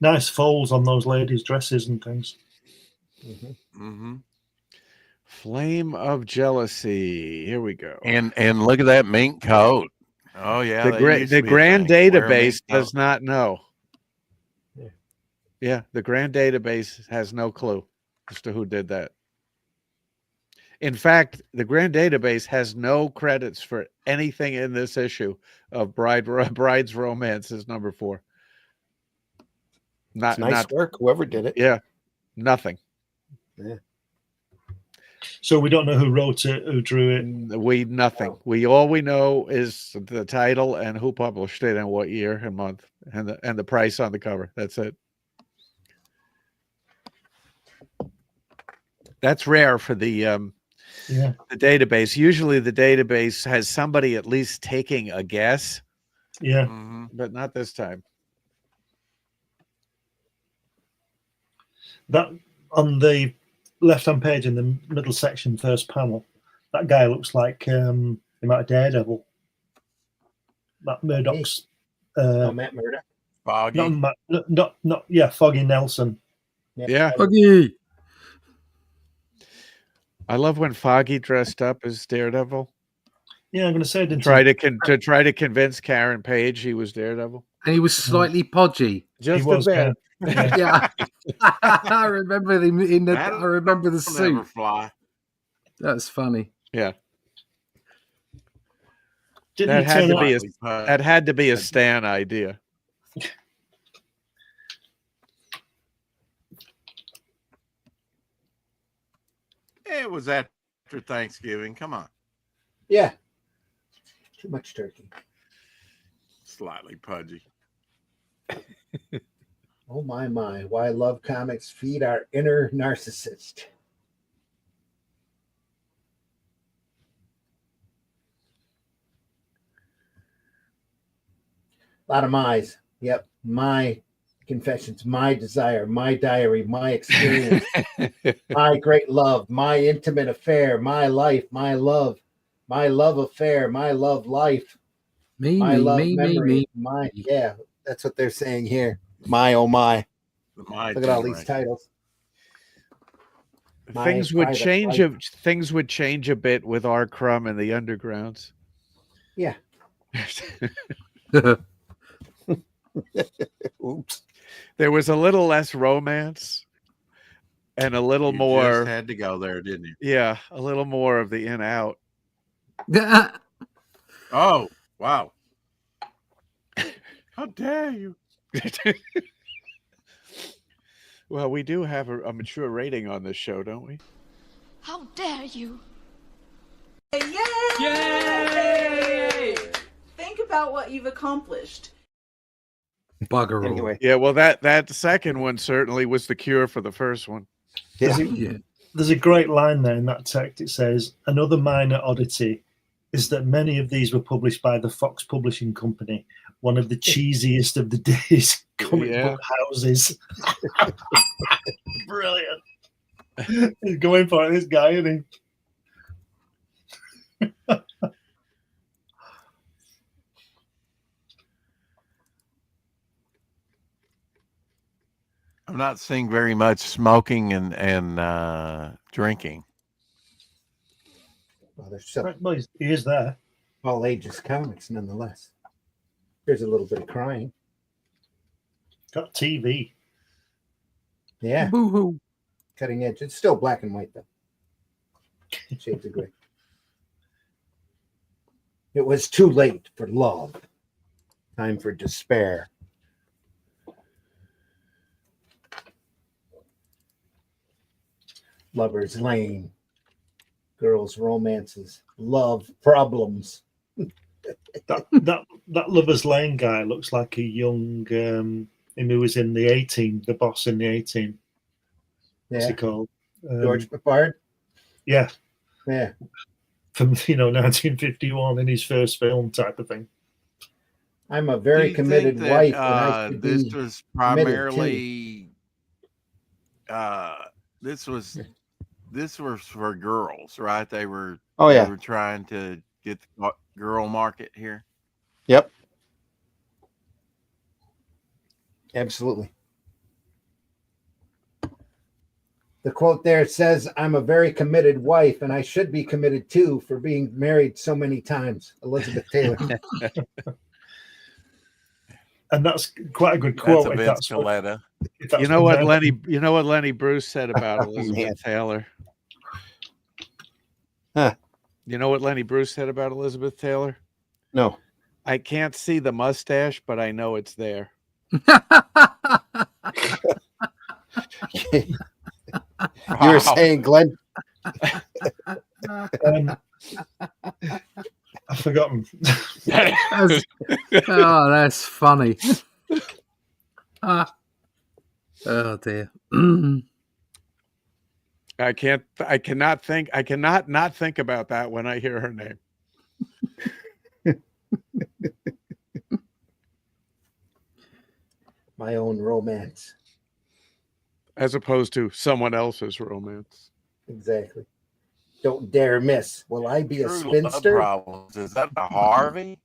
Nice folds on those ladies' dresses and things. Mm-hmm. Flame of Jealousy. Here we go. And look at that mink coat. Oh yeah, The Grand Database does not know. Yeah. Yeah, the Grand Database has no clue as to who did that. In fact, the Grand Database has no credits for anything in this issue of Bride's Romances number 4. It's nice work, whoever did it. Yeah, nothing. So we don't know who wrote it, who drew it. Nothing. All we know is the title and who published it and what year and month and the price on the cover. That's it. That's rare for the Yeah. the database. Usually the database has somebody at least taking a guess, Yeah. Mhm. but not this time. That on the left-hand page in the middle section, first panel, that guy looks like he might have Daredevil. Matt Murdock's Oh, Matt Murdock. Foggy. not yeah, Foggy Nelson. Yeah. Foggy. I love when Foggy dressed up as Daredevil. Yeah, I'm going to say didn't Try he? to try to convince Karen Page he was Daredevil. And he was slightly podgy. Just was, a bit. Yeah. Yeah. I remember him in the. That'll I remember the never suit. fly. That's funny. Yeah. Didn't That he had turn to up? be a Slightly pud. that had to be a Stan idea. It was after Thanksgiving. Come on. Yeah. Too much turkey. Slightly pudgy. Oh my. Why love comics feed our inner narcissist. A lot of my's. Yep. My confessions, my desire, my diary, my experience, my great love, my intimate affair, my life, my love affair, my love life, Me, my me, love me, me, memory, me. my, yeah, that's what they're saying here. My, oh my. My Look at all these generation. titles. My Things would private change life. things would change a bit with R. Crumb and the Undergrounds. Yeah. Oops. There was a little less romance and a little You more just had to go there, didn't you? yeah, a little more of the in out. Oh, wow. How dare you? Well, we do have a mature rating on this show, don't we? How dare you? Yay! Think about what you've accomplished. Bugger all. Anyway. Yeah, well that second one certainly was the cure for the first one. Yeah. Yeah. There's a great line there in that text. It says, another minor oddity is that many of these were published by the Fox Publishing Company, one of the cheesiest of the day's comic Yeah. book houses. Brilliant. He's going for it, this guy, isn't he? I'm not seeing very much smoking and drinking. Well, there's some Well, he is there. all ages comics nonetheless. There's a little bit of crying. Got TV. Yeah. Boo-hoo. Cutting edge. It's still black and white though. Shades of gray. It was too late for love. Time for despair. Lover's Lane. Girls' romances. Love problems. That Lover's Lane guy looks like a young him who was in the A-Team, the boss in the A-Team. What's Yeah. he called? George Bard. Yeah, Yeah. from 1951 in his first film type of thing. I'm a Do very you committed think that, wife, and I should this be was committed too. primarily this was for girls, right? They were Oh they were trying to get the girl market here. Yep. Absolutely. The quote there says, I'm a very committed wife, and I should be committed too for being married so many times. Elizabeth Taylor. And that's quite a good quote. That's a if Vince that's what- Coletta. if that's You know what they're- Lenny Bruce said about Elizabeth man. Taylor? Huh. You know what Lenny Bruce said about Elizabeth Taylor? No. I can't see the mustache, but I know it's there. You were saying, Glenn? I've forgotten. Oh, that's funny. Oh dear. I cannot not think about that when I hear her name. My own romance. As opposed to someone else's romance. Exactly. Don't dare miss. Will I be a True love spinster? problems. Is that the Harvey?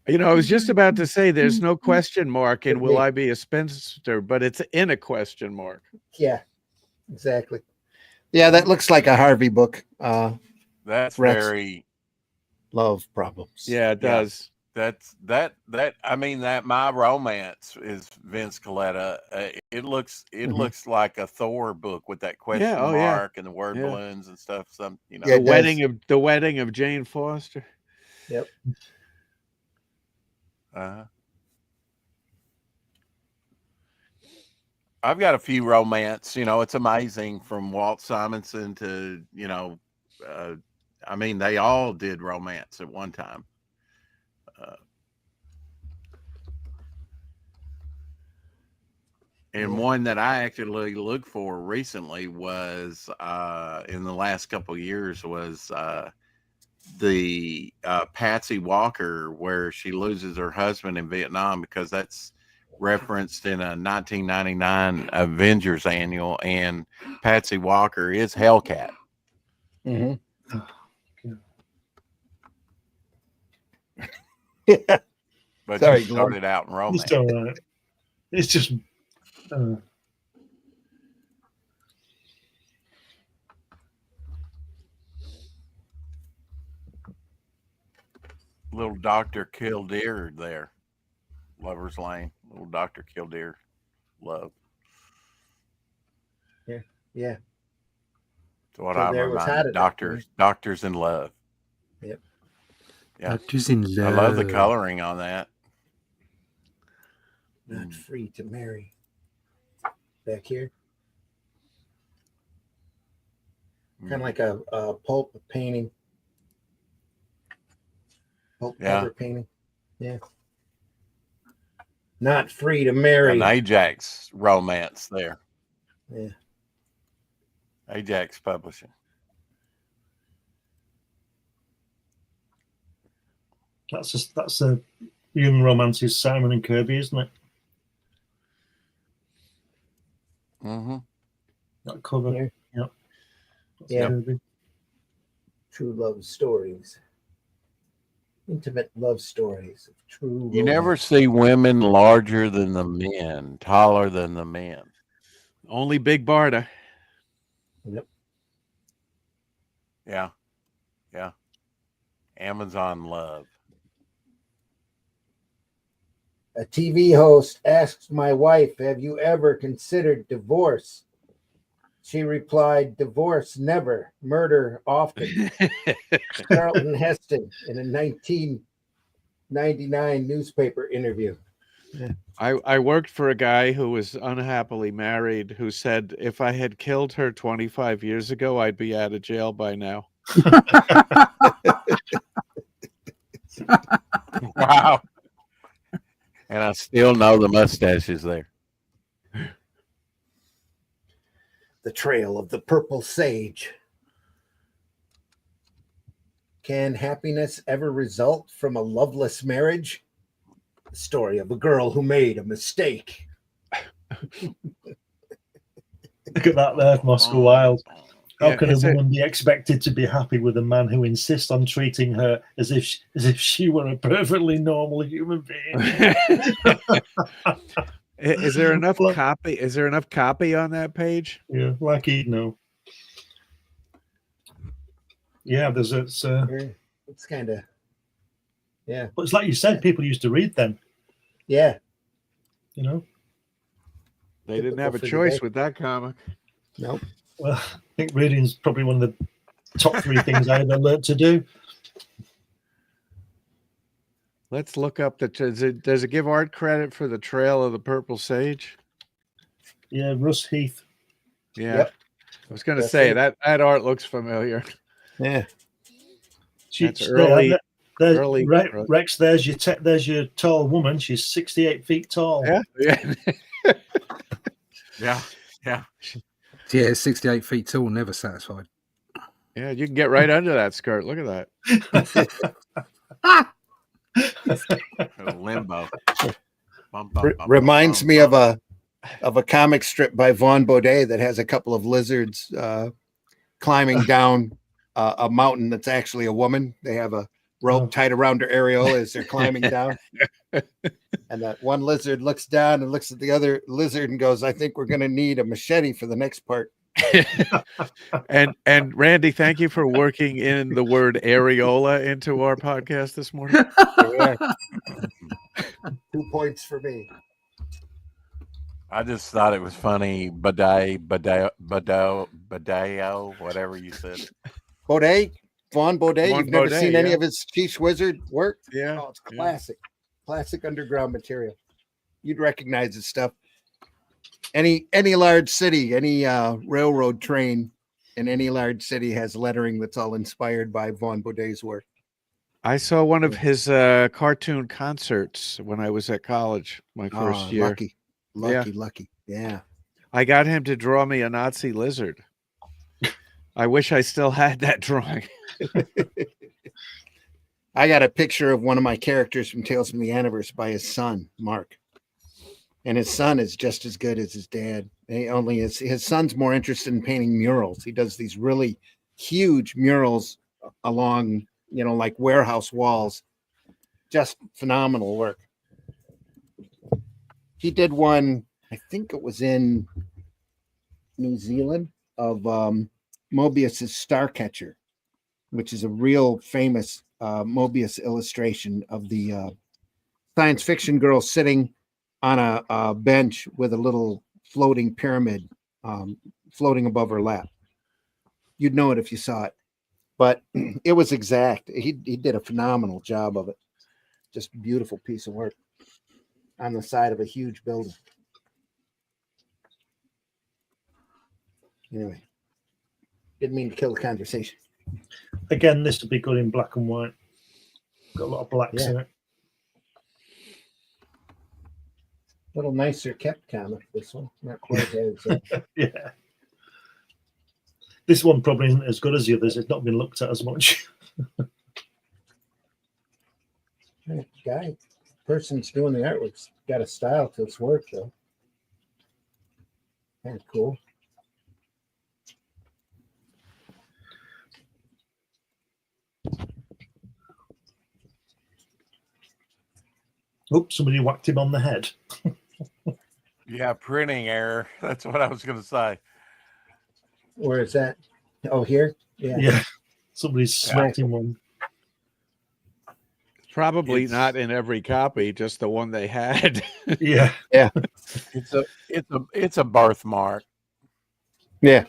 You know, I was just about to say there's no question mark in Could will be. I be a spinster, but it's in a question mark. Yeah, exactly. Yeah, that looks like a Harvey book. That's Rex. very Love problems. Yeah, it Yeah. does. That's I mean, that My Romance is Vince Coletta. It looks like a Thor book with that question oh, yeah. mark and the word Yeah. balloons and stuff. Yeah, The it wedding of Jane Foster. Yep. I've got a few romance. It's amazing from Walt Simonson to I mean, they all did romance at one time. And one that I actually looked for recently was in the last couple of years was the Patsy Walker, where she loses her husband in Vietnam, because that's referenced in a 1999 Avengers annual, and Patsy Walker is Hellcat. Mm-hmm. But Sorry, she started out in romance. It's all right. It's just. Little Dr. Killdeer there. Lover's Lane. Little Dr. Killdeer. Love. Yeah. So what Killdeer was hot at that Doctors in Love. Yep. Yeah. Doctors in Love. I love the coloring on that. Not free to marry. Back here. Kind of like a pulp painting. Pulp cover painting. Yeah. Not free to marry. An Ajax romance there. Yeah. Ajax Publishing. That's a young romances, Simon and Kirby, isn't it? Mm-hmm. That cover. Yeah. Yep. Yeah. Kirby. True love stories. Intimate love stories of true. You never see women larger than the men, taller than the men. Only Big Barda. Yep. Yeah. Yeah. Amazon Love. A TV host asks my wife, "Have you ever considered divorce?" She replied, "Divorce never, murder often." Charlton Heston in a 1999 newspaper interview. Yeah. I worked for a guy who was unhappily married who said, if I had killed her 25 years ago, I'd be out of jail by now. Wow. And I still know the mustache is there. The Trail of the Purple Sage. Can happiness ever result from a loveless marriage? The story of a girl who made a mistake. Look at that there, Oscar Wilde. How Yeah, can a is it- woman be expected to be happy with a man who insists on treating her as if she were a perfectly normal human being? Is there enough copy? Is there enough copy on that page? Yeah, like he'd know. Yeah, it's kind of, yeah. But it's like you said, people used to read them. Yeah. You know? They didn't have a for the choice day. with that comic. Nope. Well, I think reading's probably one of the top 3 things I ever learned to do. Let's look up does it give art credit for the Trail of the Purple Sage? Yeah, Russ Heath. Yeah. Yep. I was going to That's say it. that art looks familiar. Yeah. That's early. early. Rex, there's your tall woman. She's 68 feet tall. Yeah. Yeah. Yeah. Yeah, 68 feet tall, never satisfied. Yeah, you can get right under that skirt. Look at that. Limbo. Reminds me of a comic strip by Vaughn Baudet that has a couple of lizards climbing down a mountain that's actually a woman. They have a rope tied around her areola as they're climbing down. And that one lizard looks down and looks at the other lizard and goes, I think we're going to need a machete for the next part. and Randy, thank you for working in the word areola into our podcast this morning. 2 points for me. I just thought it was funny. Badeo, whatever you said. Baudet, Vaughn Baudet. Vaughn You've never Baudet, seen any yeah. of his Chief's Wizard work? Yeah. Oh, it's classic. Classic underground material. You'd recognize his stuff. Any large city, any railroad train in any large city has lettering that's all inspired by Vaughn Baudet's work. I saw one of his cartoon concerts when I was at college, my first year. Lucky. Yeah. I got him to draw me a Nazi lizard. I wish I still had that drawing. I got a picture of one of my characters from Tales from the Anniversary by his son, Mark. And his son is just as good as his dad. His son's more interested in painting murals. He does these really huge murals along, like warehouse walls. Just phenomenal work. He did one, I think it was in New Zealand, of Mobius's Starcatcher, which is a real famous Mobius illustration of the science fiction girl sitting on a bench with a little floating pyramid floating above her lap. You'd know it if you saw it, but it was exact. He did a phenomenal job of it. Just beautiful piece of work on the side of a huge building. Anyway, didn't mean to kill the conversation. Again, this would be good in black and white. Got a lot of blacks in it. A little nicer kept comic, this one. Not quite as Yeah. This one probably isn't as good as the others. It's not been looked at as much. Person's doing the artwork's got a style to its work, though. Kind of cool. Oops, somebody whacked him on the head. Yeah, printing error. That's what I was going to say. Where is that? Oh, here? Yeah. Somebody's smacked him one. Probably not in every copy, just the one they had. Yeah. It's a birthmark. Yeah.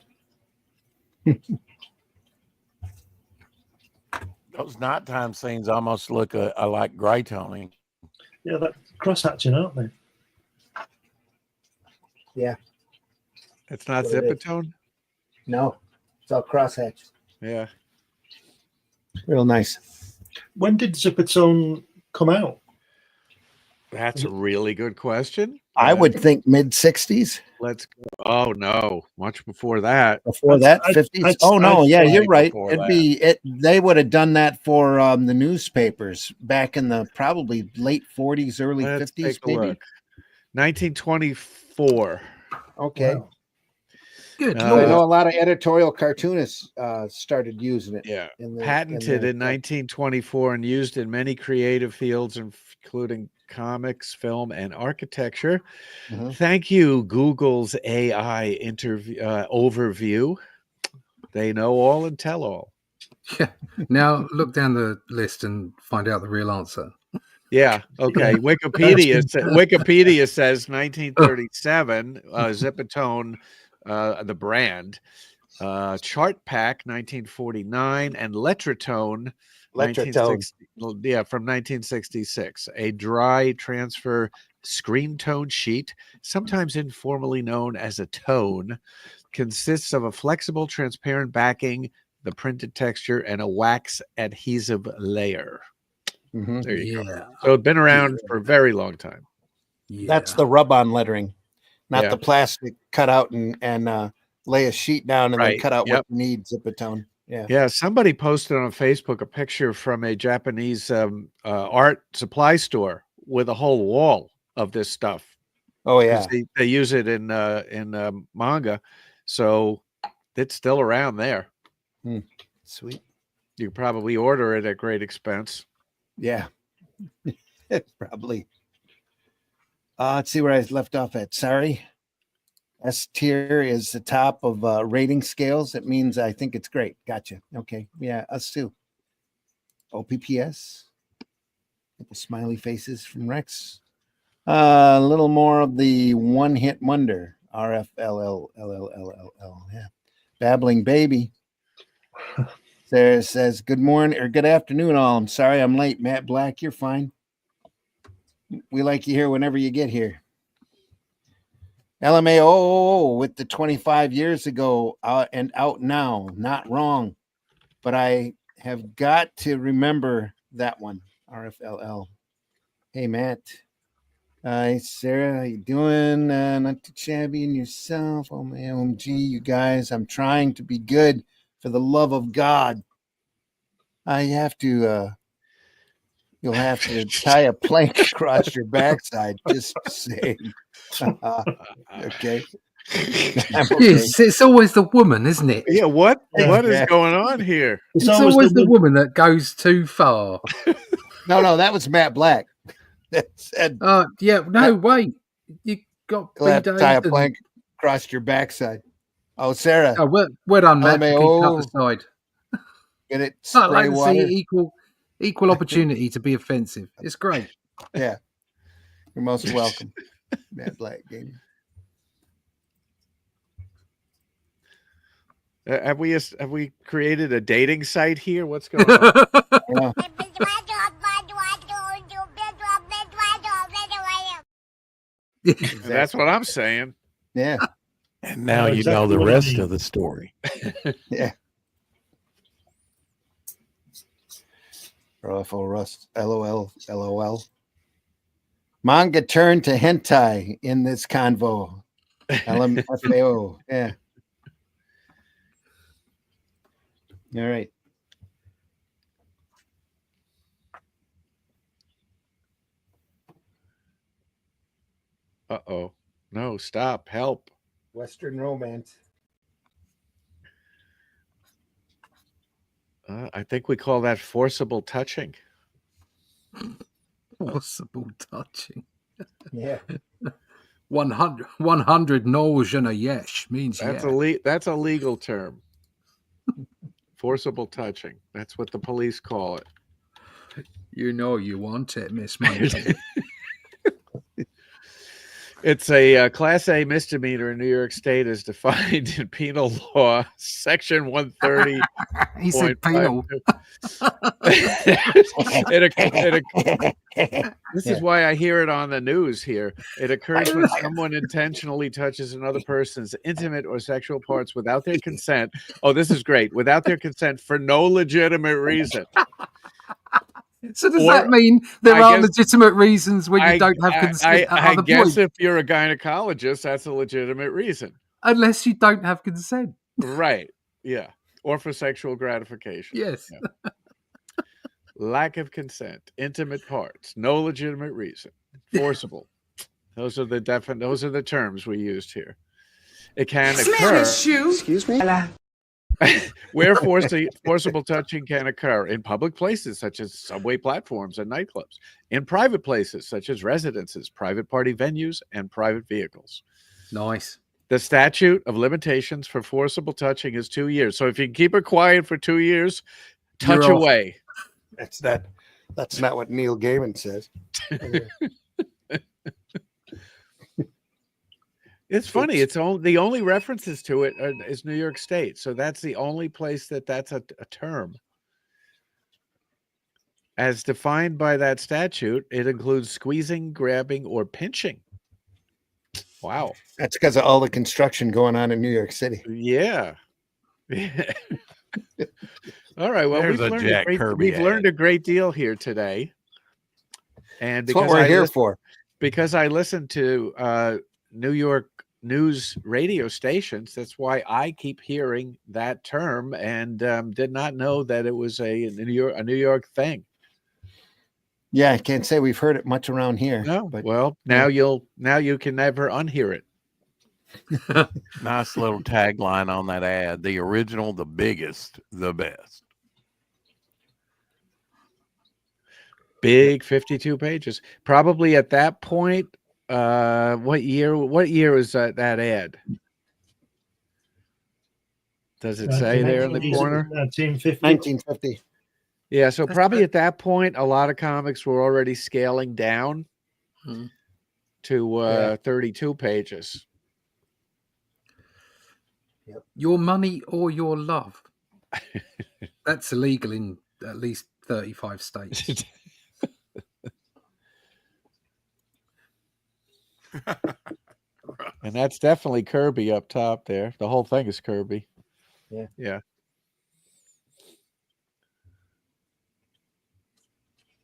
Those nighttime scenes almost look like gray toning. Yeah, that cross-hatching, aren't they? Yeah. It's not What it is. Zipatone? No, it's all crosshatch. Yeah. Real nice. When did Zipatone come out? That's a really good question. I would think mid-60s. Let's go. Oh, no. Much before that. Before that, 50s. Oh, no. Yeah, you're right. before It'd that. be it. They would have done that for the newspapers back in the probably late 40s, early Let's 50s, take a maybe. look. 1924. Okay. Wow. Good Uh, I lord. know a lot of editorial cartoonists started using it. Yeah. in the- Patented the- in 1924 and used in many creative fields, including comics, film, and architecture. Mhm. Thank you, Google's AI overview. They know all and tell all. Yeah. Now look down the list and find out the real answer. Yeah. Okay. Wikipedia says 1937. Zipatone, the brand. Chart Pack 1949 and Letratone. Letratone. From 1966, a dry transfer screen tone sheet, sometimes informally known as a tone, consists of a flexible, transparent backing, the printed texture, and a wax adhesive layer. Mhm. There you go. Yeah. So it's been around for a very long time. Yeah. That's the rub-on lettering, not Yeah. the plastic cut out and lay a sheet down and then Right. cut out Yep. what you need, zip it down. Yeah. Yeah, somebody posted on Facebook a picture from a Japanese art supply store with a whole wall of this stuff. Oh 'Cause yeah. they use it in manga, so it's still around there. Sweet. You could probably order it at great expense. Yeah. Probably. Let's see where I left off at. Sorry. S tier is the top of rating scales. It means I think it's great. Gotcha. Okay. Yeah, us too. OPPS. Couple smiley faces from Rex. A little more of the one hit wonder. RFLLLLLL. Yeah. Babbling baby. There says good morning or good afternoon, all. I'm sorry I'm late. Matt Black, you're fine. We like you here whenever you get here. LMAO with the 25 years ago and out now. Not wrong, but I have got to remember that one. RFLL. Hey, Matt. Hi, Sarah. How you doing? Not too shabby in yourself. Oh, my OMG, you guys. I'm trying to be good for the love of God. I have to, you'll have to tie a plank across your backside, just saying. Okay. It's always the woman, isn't it? Yeah, what is Yeah. going on here? It's always the woman that goes too far. No, that was Matt Black. That said, Yeah, no, wait. You got you'll have to tie a B-Days and- plank across your backside. Oh, Sarah, Oh, well done, Matt. for keeping up LMAO. the side. get it? I Spray like to water. see equal opportunity to be offensive. It's great. Yeah. You're most welcome. Matt Black Gaming. Have we created a dating site here? What's going on? Yeah. That's what I'm saying. Yeah. And now Know you know exactly the what I rest mean. of the story. Yeah. RFO Rust. LOL. LOL. Manga turned to hentai in this convo. LMFAO. Yeah. All right. Uh-oh. No, stop. Help. Western romance. I think we call that forcible touching. Possible touching. Yeah. 100 no's and a yes means That's yeah. that's a legal term. Forcible touching. That's what the police call it. You know you want it, Miss Monkey. It's a Class A misdemeanor in New York State as defined in penal law, Section 130. He said penal. This is why I hear it on the news here. It occurs when someone intentionally touches another person's intimate or sexual parts without their consent. Oh, this is great. Without their consent for no legitimate reason. So does Or- that mean there I are guess- legitimate reasons when you don't have consent at I other guess points? if you're a gynecologist, that's a legitimate reason. Unless you don't have consent. Right. Yeah. Or for sexual gratification. Yes. Yeah. Lack of consent, intimate parts, no legitimate reason, forcible. Those are the terms we used here. It can occur. Excuse me? Where forcible touching can occur in public places such as subway platforms and nightclubs, in private places such as residences, private party venues, and private vehicles. Nice. The statute of limitations for forcible touching is 2 years. So if you keep it quiet for 2 years, touch You're off. away. That's not what Neil Gaiman says. It's funny. It's the only references to it is New York State. So that's the only place that's a term. As defined by that statute, it includes squeezing, grabbing, or pinching. Wow. That's because of all the construction going on in New York City. Yeah. All right. Well, There's a Jack Kirby we've ad. learned a great deal here today. And That's what we're here for. because I listened to New York news radio stations. That's why I keep hearing that term, and did not know that it was a New York thing. Yeah, I can't say we've heard it much around here. No, but well, now you can never unhear it. Nice little tagline on that ad. The original, the biggest, the best. Big 52 pages. Probably at that point, what year was that ad? Does it say there in the corner? 1950. 1950. Yeah, so probably at that point, a lot of comics were already scaling down to 32 pages. Your money or your love. That's illegal in at least 35 states. And that's definitely Kirby up top there. The whole thing is Kirby. Yeah. Yeah.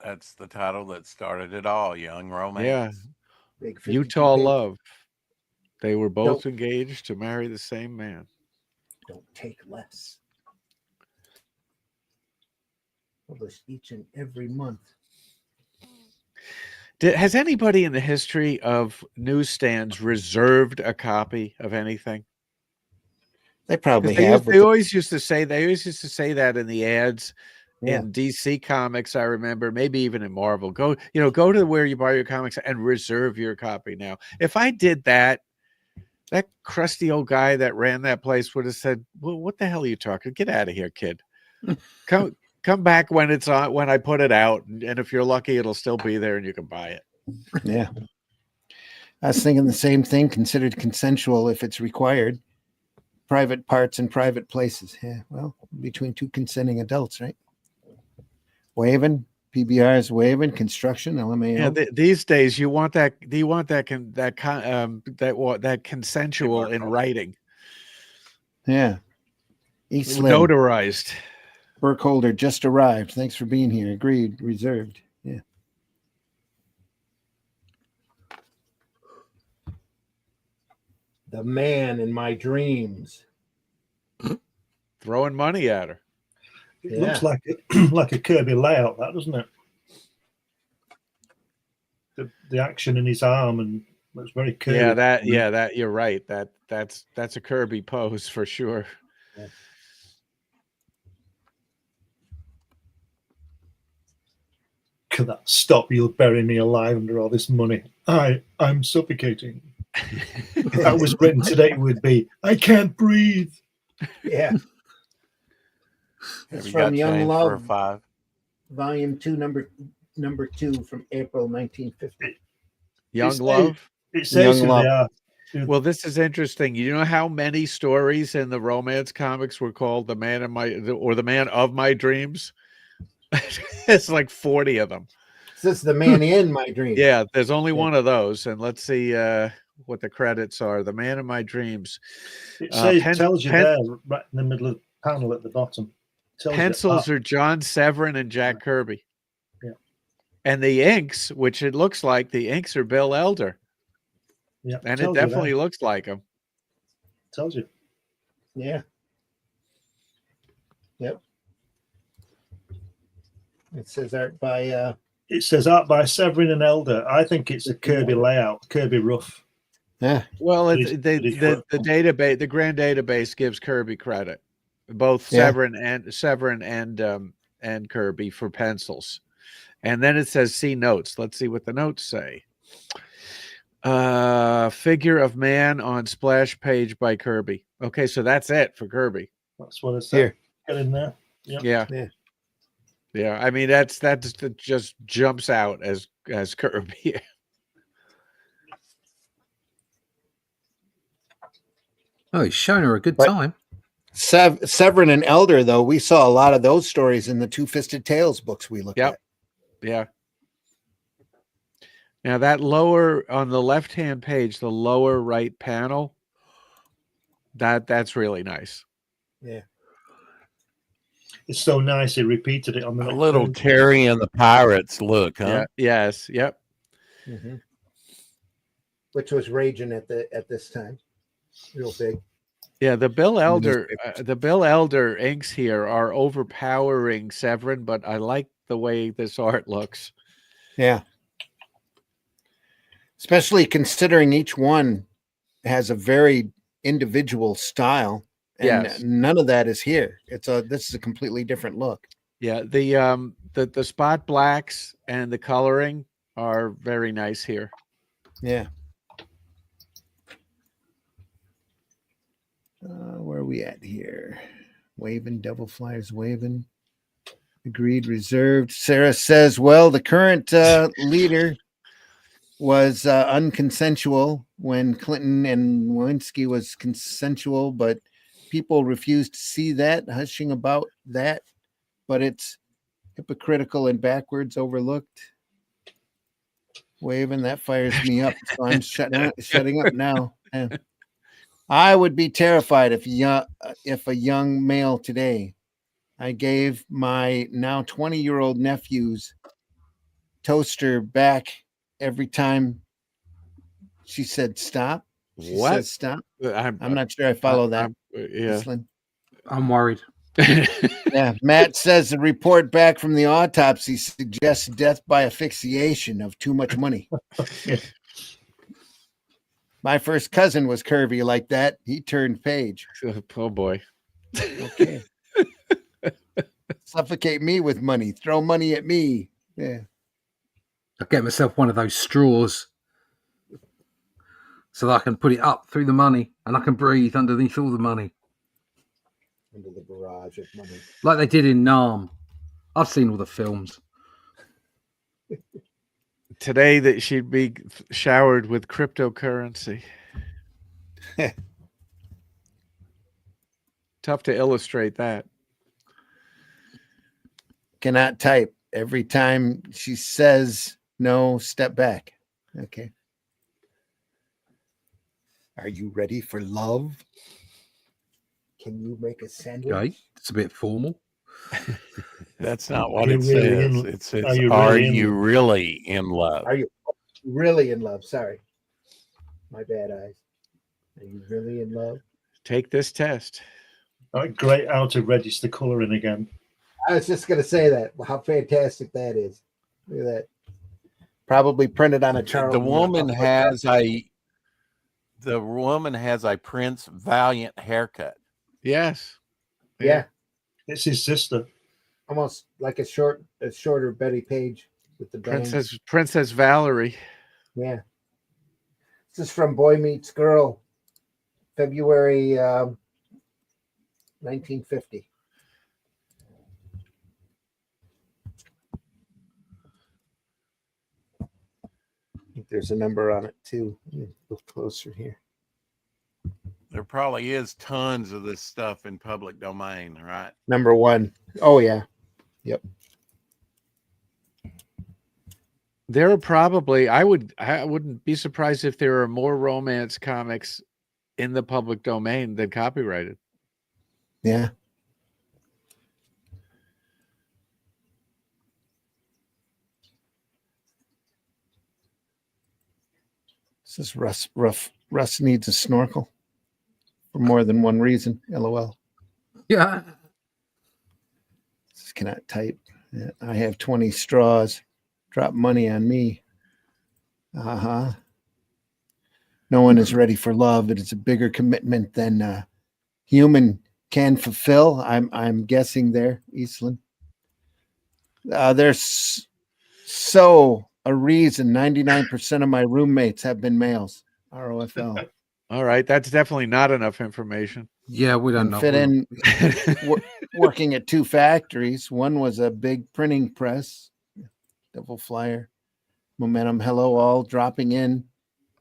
That's the title that started it all, Young Romance. Yeah. Big 52 Utah page. Love. They were both engaged to marry the same man. Don't take less. Published each and every month. Has anybody in the history of newsstands reserved a copy of anything? They probably They have. always used to say that in the ads in DC Comics. I remember, maybe even in Marvel. Go to where you buy your comics and reserve your copy now. If I did that, that crusty old guy that ran that place would have said, "Well, what the hell are you talking? Get out of here, kid. Come back when it's on, when I put it out, and if you're lucky, it'll still be there and you can buy it." Yeah. I was thinking the same thing, considered consensual if it's required. Private parts in private places. Yeah, well, between two consenting adults, right? Waving, PBR's waving, construction, LMAO. Yeah, these days you want that. Do you want that consensual in writing? Yeah. East Lynn. Notarized. Burkholder just arrived. Thanks for being here. Agreed. Reserved. Yeah. The man in my dreams. Throwing money at her. It looks like a Kirby layout, that, doesn't it? The action in his arm and looks very Kirby. Yeah, that you're right. That's a Kirby pose for sure. Yeah. Could that stop? You'll bury me alive under all this money. I'm suffocating. If that was written today, it would be, I can't breathe. Yeah. It's Have you from got Young change Love, for a 5? Volume 2, number 2 from April 1950. Young Love. It says Young who they Love. are. Well, this is interesting. You know how many stories in the romance comics were called the man of my dreams? It's like 40 of them. This is the man in my dreams. Yeah, there's only one of those. And let's see what the credits are. The man of my dreams. It tells you there, right in the middle of the panel at the bottom. Pencils are John Severin and Jack Kirby. Yeah. And the inks, which it looks like the inks are Bill Elder. Yeah. And it definitely looks like him. Tells you. Yeah. Yep. It says art by It says art by Severin and Elder. I think it's a Kirby layout, Kirby rough. Yeah. Well, the database, the grand database gives Kirby credit, both Severin and Kirby for pencils, and then it says see notes. Let's see what the notes say. Figure of man on splash page by Kirby. Okay, so that's it for Kirby. That's what it said. Here. Get in there. Yep. Yeah. I mean, that just jumps out as Kirby. Oh, he's showing her a good time. Severin and Elder, though, we saw a lot of those stories in the Two-Fisted Tales books we looked at. Yeah. Now that lower on the left-hand page, the lower right panel, that's really nice. Yeah. It's so nice. He repeated it on the A next little page. Terry and the Pirates look, huh? Yeah. Yes. Yep. Mm-hmm. Which was raging at this time. real big. Yeah, the Bill Elder, newspapers. the Bill Elder inks here are overpowering Severin, but I like the way this art looks. Yeah. Especially considering each one has a very individual style, and Yes. none of that is here. This is a completely different look. Yeah, the spot blacks and the coloring are very nice here. Yeah. Where are we at here? Waving, devil flyers waving. Agreed, reserved. Sarah says, well, the current leader was unconsensual when Clinton and Lewinsky was consensual, but people refuse to see that, hushing about that. But it's hypocritical and backwards, overlooked. Waving, that fires me up. So I'm shutting up now. Yeah. I would be terrified if a young male today, I gave my now 20-year-old nephew's toaster back every time she said stop. She What? says stop. I'm not sure I follow that. Yeah. I'm worried. Yeah. Matt says the report back from the autopsy suggests death by asphyxiation of too much money. My first cousin was curvy like that. He turned page. Oh boy. Okay. Suffocate me with money. Throw money at me. Yeah. I'll get myself one of those straws so that I can put it up through the money and I can breathe underneath all the money. Into the barrage of money. Like they did in Nam. I've seen all the films. Today that she'd be showered with cryptocurrency. Tough to illustrate that. Cannot type. Every time she says no, step back. Okay. Are you ready for love? Can you make a sandwich? Okay, it's a bit formal. That's not what Are it you really says. in- It says, are you are really in you love?" really in love? Are you really in love? Sorry. My bad eyes. Are you really in love? Take this test. Great how to register colouring again. I was just going to say that. How fantastic that is. Look at that. Probably printed on a Charles. The woman has a Prince Valiant haircut. Yes. Yeah. It's his sister. Almost like a shorter Betty Page with the bangs. Princess Valerie. Yeah. This is from Boy Meets Girl, February 1950. I think there's a number on it too. Look closer here. There probably is tons of this stuff in public domain, right? Number 1. Oh yeah. Yep. There are probably I wouldn't be surprised if there are more romance comics in the public domain than copyrighted. Yeah. This is Russ needs a snorkel for more than one reason. LOL. Yeah. This cannot type. I have 20 straws. Drop money on me. No one is ready for love. It is a bigger commitment than human can fulfill. I'm guessing there, Eastland. There's so a reason 99% of my roommates have been males. ROFL. All right, that's definitely not enough information. Yeah, we don't And know. fit in working at 2 factories. One was a big printing press. Devil flyer. Momentum. Hello, all dropping in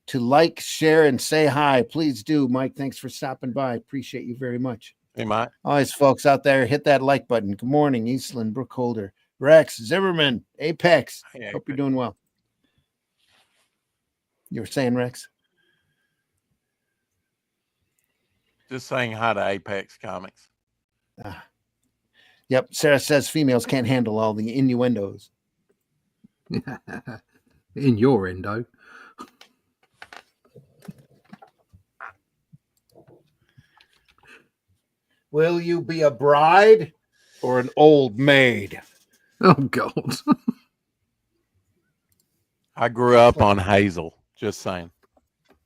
to like, share, and say hi. Please do. Mike, thanks for stopping by. Appreciate you very much. Hey, Mike. Always, folks out there, hit that like button. Good morning, Eastland, Brookholder, Rex, Zimmerman, Apex. Hey, Hope you're doing well. You were saying, Rex? Just saying hi to Apex Comics. Yep. Sarah says females can't handle all the innuendos. In your endo. Will you be a bride or an old maid? Oh God. I grew up on Hazel. Just saying.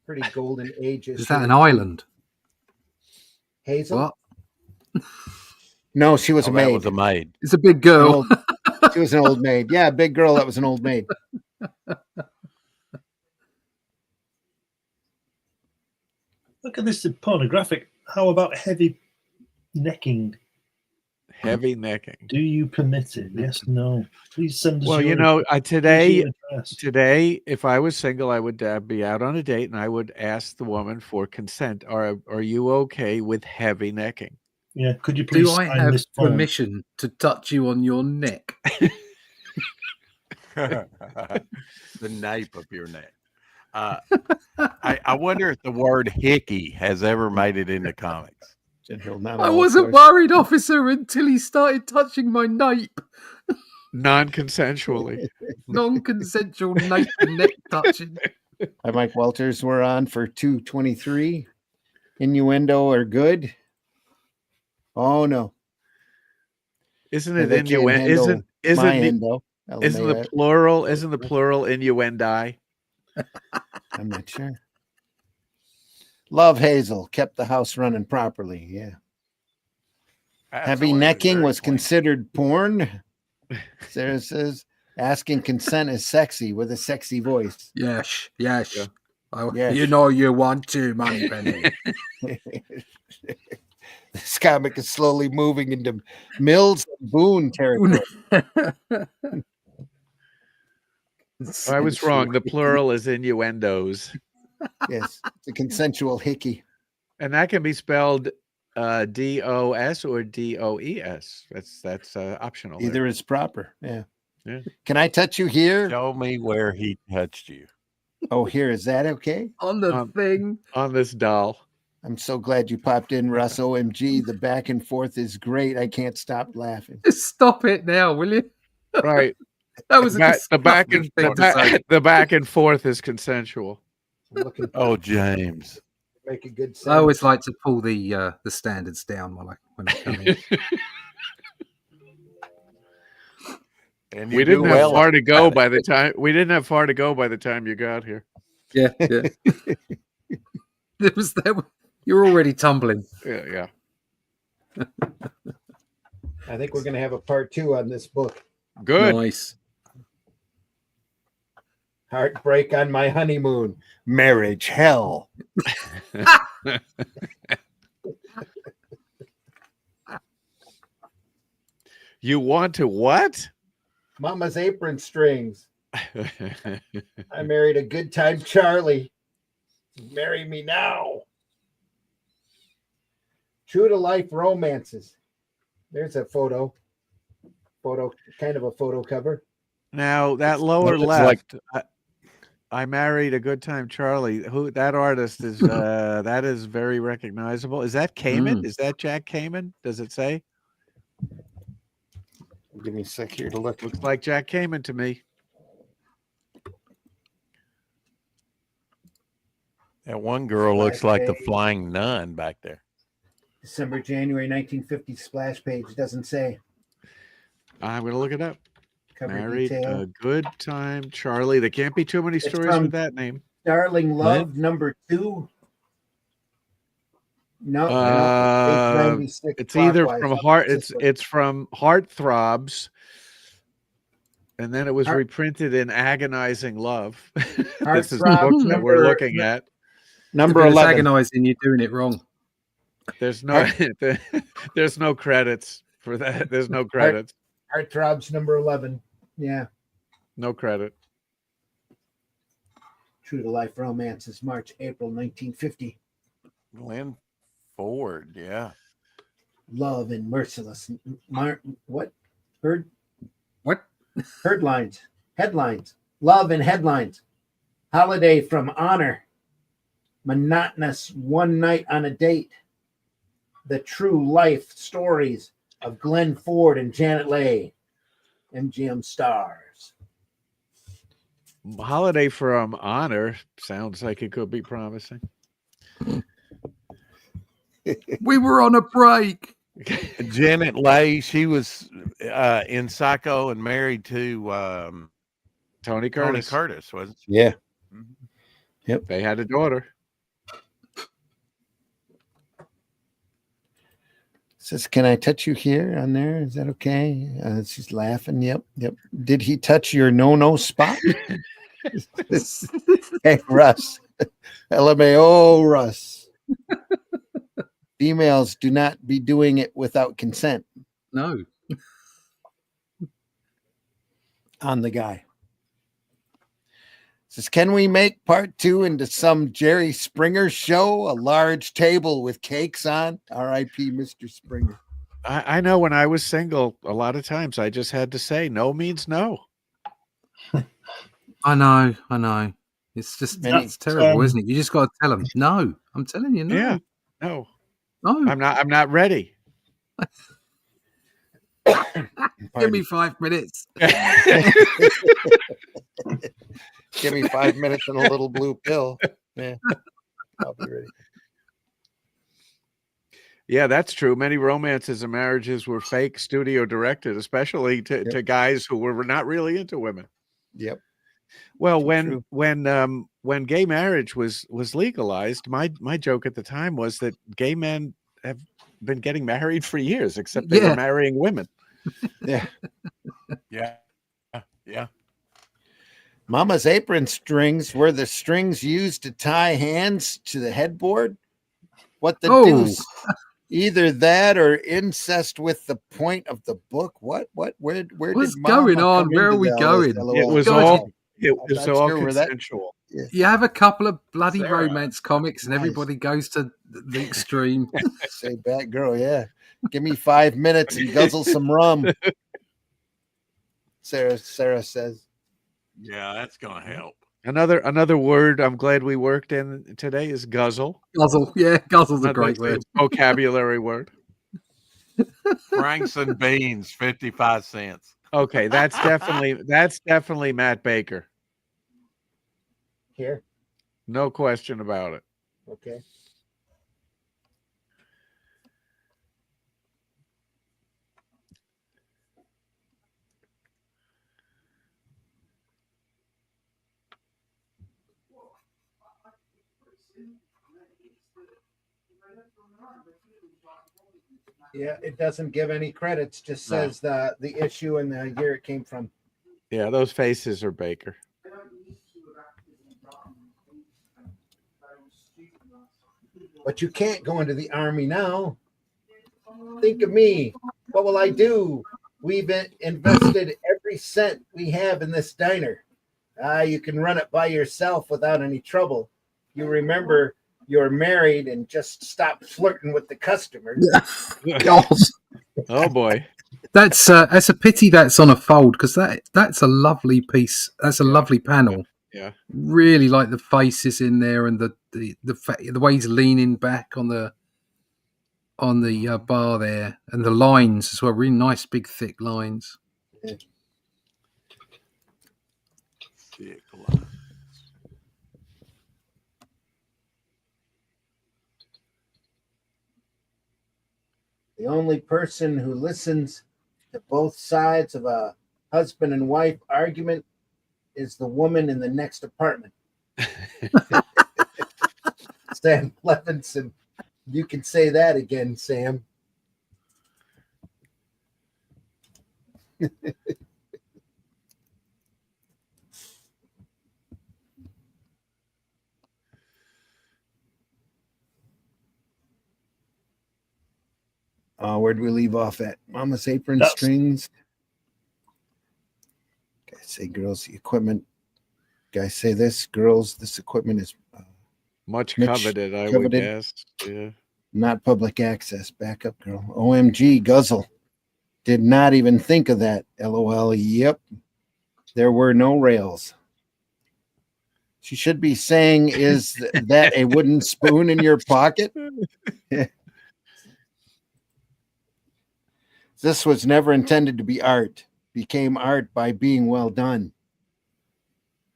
Pretty golden ages. Is that an island? Hazel? What? No, she was a That maid. was a maid. It's a big An girl. old- she was an old maid. Yeah, big girl. That was an old maid. Look at this pornographic. How about heavy necking? Heavy necking. Do you permit it? Yes, no. Please send us Well, your you know, today, today, if I was single, I would be out on a date, and I would ask the woman for consent. Are you okay with heavy necking? Yeah, could you please Do I sign have this form? permission to touch you on your neck? The nape of your neck. I wonder if the word hickey has ever made it into comics. I wasn't worried, officer, until he started touching my nape. Non-consensually. Non-consensual nape and neck touching. Hi, Mike Walters. We're on for 223. Innuendo are good. Oh no. Isn't Yeah, it they can't innuendo? handle Isn't my the, endo. isn't the plural? Isn't the plural innuendi? I'm not sure. Love Hazel kept the house running properly. Yeah. Heavy Absolutely, necking very was clean. considered porn. Sarah says asking consent is sexy with a sexy voice. Yes, yes. Yeah. Yes. You know you want to, Moneypenny. This comic is slowly moving into Mills and Boone territory. I was wrong. The plural is innuendos, Yes, it's a consensual hickey. and that can be spelled DOS or DOES. That's optional. Either is proper. Yeah. Yeah. Can I touch you here? Show me where he touched you. Oh, here. Is that okay? On the thing. On this doll. I'm so glad you popped in, Russ. OMG, the back and forth is great. I can't stop laughing. Just stop it now, will you? Right. That was The back and the back and forth is consensual. I'm looking for Oh, James. make a good I sound. always like to pull the standards down when I come in. And We you didn't do have well far to at go it. by the time you got here. Yeah, yeah. You're already tumbling. Yeah. I think we're going to have a part 2 on this book. Good. Nice. Heartbreak on my honeymoon. Marriage hell. You want to what? Mama's apron strings. I married a good time Charlie. Marry me now. True to life romances. There's a photo, kind of a photo cover. Now that lower looks left, I married a good time Charlie. Who that artist is? That is very recognizable. Is that Kamen? Is that Jack Kamen? Does it say? Give me a sec here to look. Looks like Jack Kamen to me. That one girl looks like the flying nun back there. December, January 1950 splash page. Doesn't say. I'm gonna look it up. Cover Married detail. a good time Charlie. There can't be too many stories from with that name. Darling Love, number 2. No, page 96 It's either clockwise. from Heart. It's from Heartthrobs, and then it was reprinted in Agonizing Love. This is the book that we're looking at. Number If it's 11. agonizing, you're doing it wrong. There's no there's no credits for that. There's no credits. Heartthrobs number 11. Yeah. No credit. True to life romances, March, April 1950. Glenn Ford, yeah. Love and merciless. What? Heard? What? Headlines. Headlines. Love and headlines. Holiday from honor. Monotonous one night on a date. The true life stories of Glenn Ford and Janet Leigh. MGM stars. Holiday from Honor sounds like it could be promising. We were on a break. Janet Leigh, she was in Psycho and married to Tony Tony Curtis. Curtis, wasn't she? Yeah. Mhm. They had a daughter. Says, can I touch you here on there? Is that okay? She's laughing. Yep. Did he touch your no spot? Hey, Russ. LMAO, Russ. Females do not be doing it without consent No. on the guy. Says, can we make part 2 into some Jerry Springer show? A large table with cakes on. R.I.P. Mr. Springer. I know when I was single, a lot of times I just had to say no means no. I know. It's just it's terrible, isn't it? You just got to tell them no. I'm telling you, no. Yeah. No. No. I'm not ready. Give me 5 minutes. Give me 5 minutes and a little blue pill. Yeah, I'll be ready. Yeah, that's true. Many romances and marriages were fake, studio directed, especially to guys who were not really into women. Yep. Well, True. when gay marriage was legalized, my joke at the time was that gay men have been getting married for years, except they were marrying women. Yeah. Yeah. Mama's apron strings were the strings used to tie hands to the headboard. What the deuce? Either that or incest with the point of the book. Where What's did going Mama on? come Where are into we all this? going? LOL? It was God, all consensual. You have a couple of bloody Sarah. romance comics and Nice. everybody goes to the extreme. Say Batgirl, yeah. Give me 5 minutes and guzzle some rum. Sarah says. Yeah, that's gonna help. Another word I'm glad we worked in today is guzzle. Guzzle, yeah, guzzle's a great That's word. a vocabulary word. Franks and beans, 55 cents. Okay, that's definitely Matt Baker. Here. No question about it. Okay. Yeah, it doesn't give any credits, just says the issue and the year it came from. Yeah, those faces are Baker. But you can't go into the army now. Think of me. What will I do? We've invested every cent we have in this diner. You can run it by yourself without any trouble. You remember you're married and just stop flirting with the customers. God. Oh boy. That's a pity that's on a fold because that's a lovely piece. That's a lovely panel. Yeah. Really like the faces in there and the way he's leaning back on the bar there and the lines as well. Really nice, big, thick lines. Yeah. Thick lines. The only person who listens to both sides of a husband and wife argument is the woman in the next apartment. Sam Levinson. You can say that again, Sam. Where did we leave off at? Mama's apron strings. Guys say girls, the equipment. Guys say this, girls, this equipment is much coveted, I would guess. Yeah. Not public access. Back up, girl. OMG, guzzle. Did not even think of that. LOL. Yep. There were no rails. She should be saying, is that a wooden spoon in your pocket? This was never intended to be art. Became art by being well done.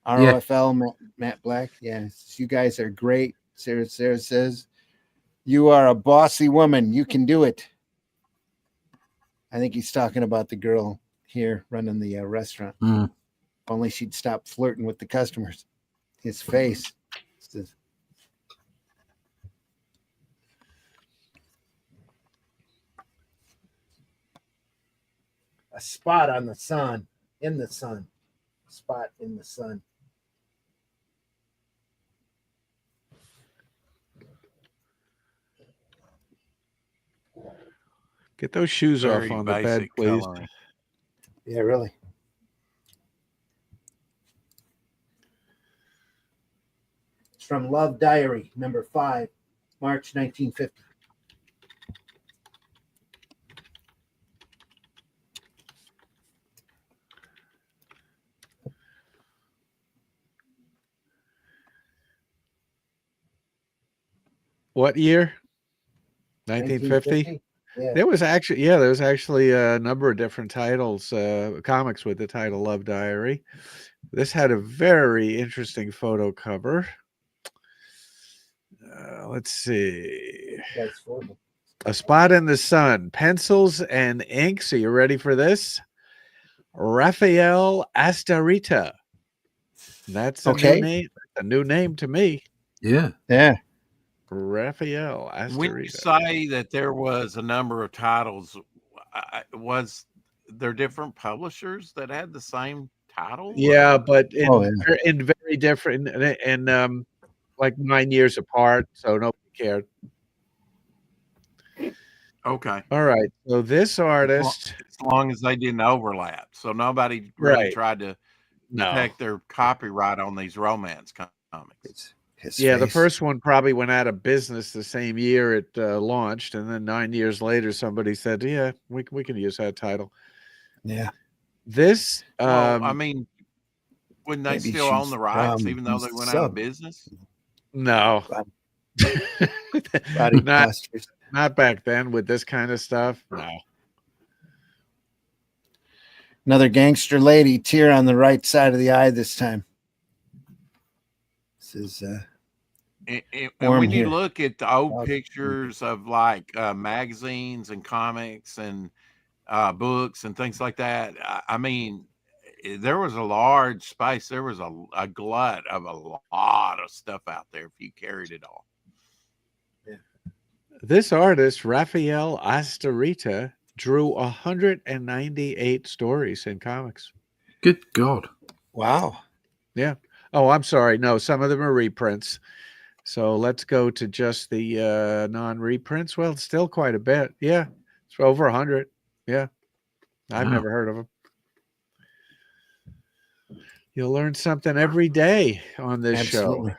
ROFL, Matt Black. Yes, you guys are great. Sarah says, you are a bossy woman. You can do it. I think he's talking about the girl here running the restaurant. Mm. If only she'd stop flirting with the customers. His face. Says, a spot on the sun, in the sun, spot in the sun. Get those shoes off Very on the bed, basic please. coloring. Yeah, really. It's from Love Diary, number 5, March 1950. What year? 1950. Yeah. There was actually a number of different titles, comics with the title Love Diary. This had a very interesting photo cover. Let's see. That's horrible. A Spot in the Sun, pencils and inks. Are you ready for this? Raphael Astarita. That's a Okay. new name. A new name to me. Yeah. Yeah. Raphael Astarita. When you say that there was a number of titles, was there different publishers that had the same title? Yeah, but yeah. in very different and like 9 years apart, so nobody cared. Okay. All right. So this artist, as long as they didn't overlap, so nobody really Right. tried to no. protect their copyright on these romance comics. Yeah, the first one probably went out of business the same year it launched, and then 9 years later, somebody said, "Yeah, we can use that title." Yeah. This, Well, I mean, wouldn't they maybe still own she's the rights, from even though they went out sub. of business? no, Body not postures. not back then with this kind of stuff. No. Another gangster lady, tear on the right side of the eye this time. This is And Warm when here. you look at the old Dog. pictures of like magazines and comics and books and things like that, I mean, there was a large space. There was a glut of a lot of stuff out there if you carried it all. This artist, Raphael Astarita, drew 198 stories in comics. Good God. wow. Yeah. Oh, I'm sorry. No, some of them are reprints. So let's go to just the non-reprints. Well, it's still quite a bit. Yeah. It's over 100. Yeah. I've Wow. never heard of them. You'll learn something every day on this Absolutely. show.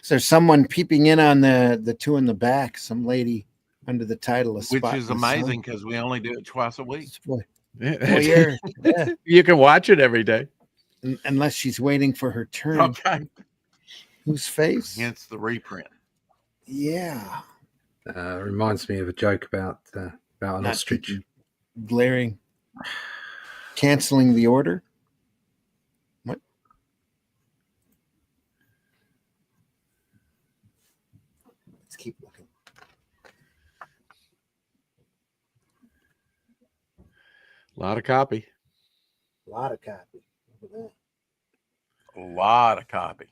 So there's someone peeping in on the two in the back, some lady under the title of Which Spot is in the Sun. amazing because we only do it twice a week. Boy, Yeah. yeah. You can watch it every day. Unless she's waiting for her turn. Okay. Whose face? Hence the reprint. Yeah. Reminds me of a joke about an Not ostrich. peeping, glaring. Canceling the order. What? Let's keep looking. A lot of copy. A lot of copy. Look at A lot of copy.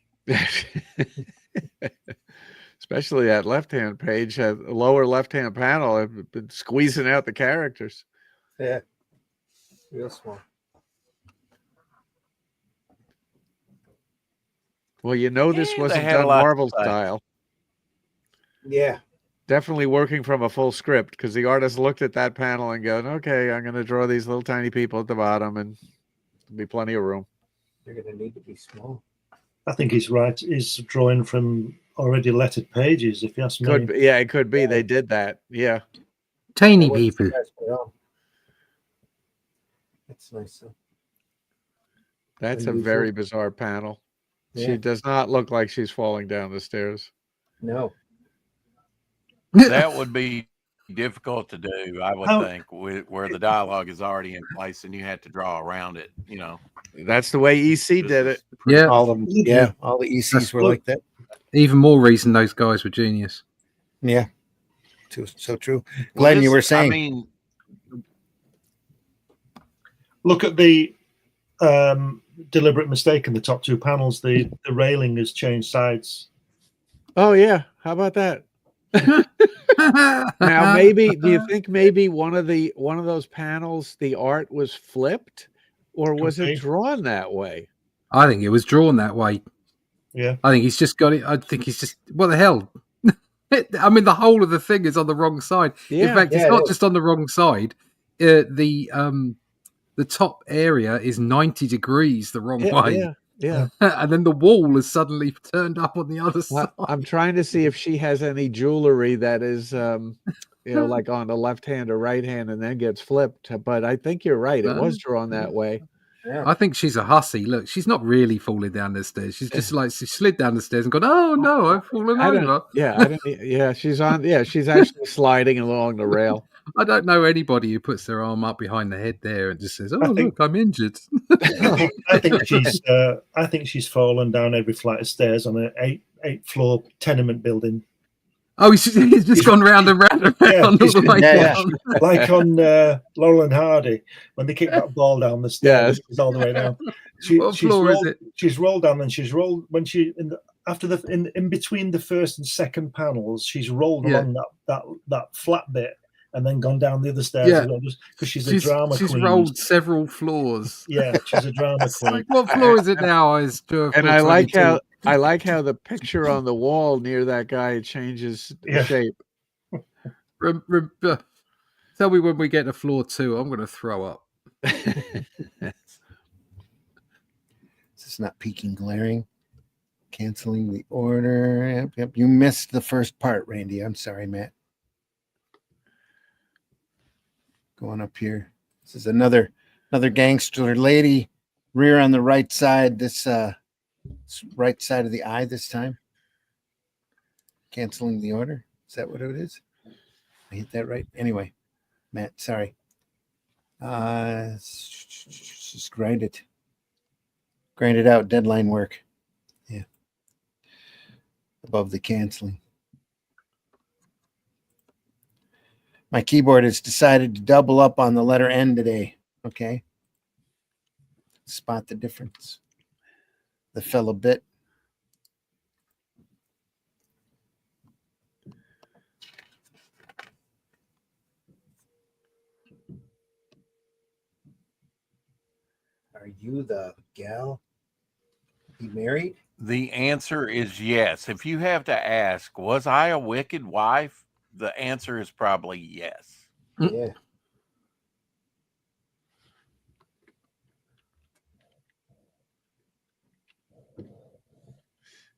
Especially that left-hand page, lower left-hand panel. I've been squeezing out the characters. that. Yeah. Real small. Well, you know this Yeah, they wasn't had a done lot to Marvel say. style. Yeah. Definitely working from a full script because the artist looked at that panel and going, "Okay, I'm going to draw these little tiny people at the bottom, and there'll be plenty of room." They're going to need to be small. I think he's right. He's drawing from already lettered pages, if you ask me. Could be, yeah, it could be. They did that. Yeah. Tiny What's people. the best for them? That's nice. Though. That's a Unusual. very bizarre panel. Yeah. She does not look like she's falling down the stairs. No. That would be difficult to do, I would How- think, where the dialogue is already in place and you had to draw around it. You know, That's the way EC did it. Yeah. All of them. Yeah. All the ECs That's were good. like that. Even more reason those guys were genius. Yeah. So true. Glenn, you were saying. I mean, Look at the deliberate mistake in the top two panels. The railing has changed sides. Oh yeah, how about that? Now, maybe do you think maybe one of those panels the art was flipped, or was Could it be. drawn that way? I think it was drawn that way. Yeah. I think he's just got it. I think he's just, what the hell? I mean, the whole of the thing is on the wrong side. In Yeah, fact, yeah, it's it not is. just on the wrong side. The top area is 90 degrees the wrong way. Yeah. And then the wall is suddenly turned up on the other side. Well, I'm trying to see if she has any jewelry that is, like on the left hand or right hand, and then gets flipped. But I think you're right; it was drawn that way. Yeah. I think she's a hussy. Look, she's not really falling down the stairs. She's just like she slid down the stairs and gone, "Oh no, I've fallen over." She's on. Yeah, she's actually sliding along the rail. I don't know anybody who puts their arm up behind the head there and just says, "Oh, think- look, I'm injured." I think she's fallen down every flight of stairs on an eight floor tenement building. Oh, he's just gone round and round and Yeah, round all the way yeah. down. Like on Laurel and Hardy when they kick that ball down the stairs, it's all the way down. What floor is it? She's rolled down, and she's rolled when she in between the first and second panels. She's rolled Yeah. along that flat bit and then gone down the other stairs Yeah. as well, just because she's a drama She's queen. rolled several floors. Yeah, she's a drama It's queen. like, what floor is it now? Is And I like how the picture on the wall near that guy changes Yeah. shape. Tell me when we get to floor 2. I'm going to throw up. This is not peeking, glaring. Canceling the order. Yep. You missed the first part, Randy. I'm sorry, Matt. Going up here. This is another gangster lady. Rear on the right side. This right side of the eye this time. Canceling the order. Is that what it is? I hit that right. Anyway, Matt, sorry. Just grind it. Grind it out. Deadline work. Yeah. Above the canceling. My keyboard has decided to double up on the letter N today. Okay. Spot the difference. The fell a bit. Are you the gal? You married? The answer is yes. If you have to ask, was I a wicked wife? The answer is probably yes. Yeah.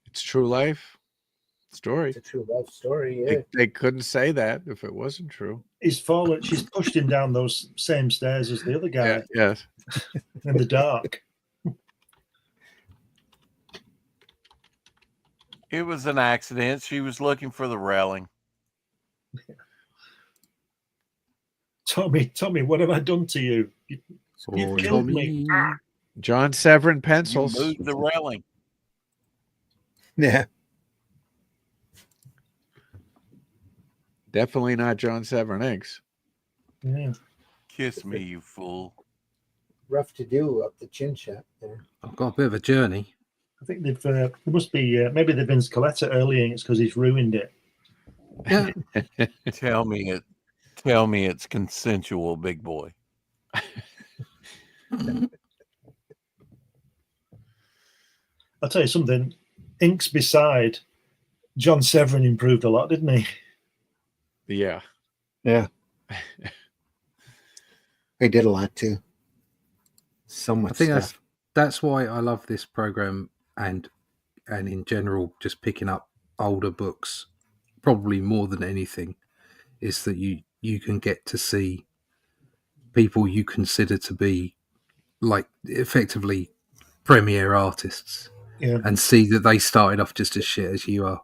It's true life story. It's a true love story. Yeah. They couldn't say that if it wasn't true. He's fallen. She's pushed him down those same stairs as the other guy Yeah, yes. in the dark. It was an accident. She was looking for the railing. Tommy, what have I done to you? You killed me. John Severin You pencils. moved the railing. Yeah. Definitely not John Severin inks. Yeah. Kiss me, you fool. Rough to do up the chin shot there. I've got a bit of a journey. I think they've. There must be maybe the Vince Coletta early inks because he's ruined it. Yeah. Tell me it's consensual, big boy. I'll tell you something. Inks beside, John Severin improved a lot, didn't he? Yeah. Yeah. They did a lot too. So much I think stuff. that's why I love this program and in general just picking up older books probably more than anything is that you can get to see people you consider to be like effectively premier artists Yeah. and see that they started off just as shit as you are.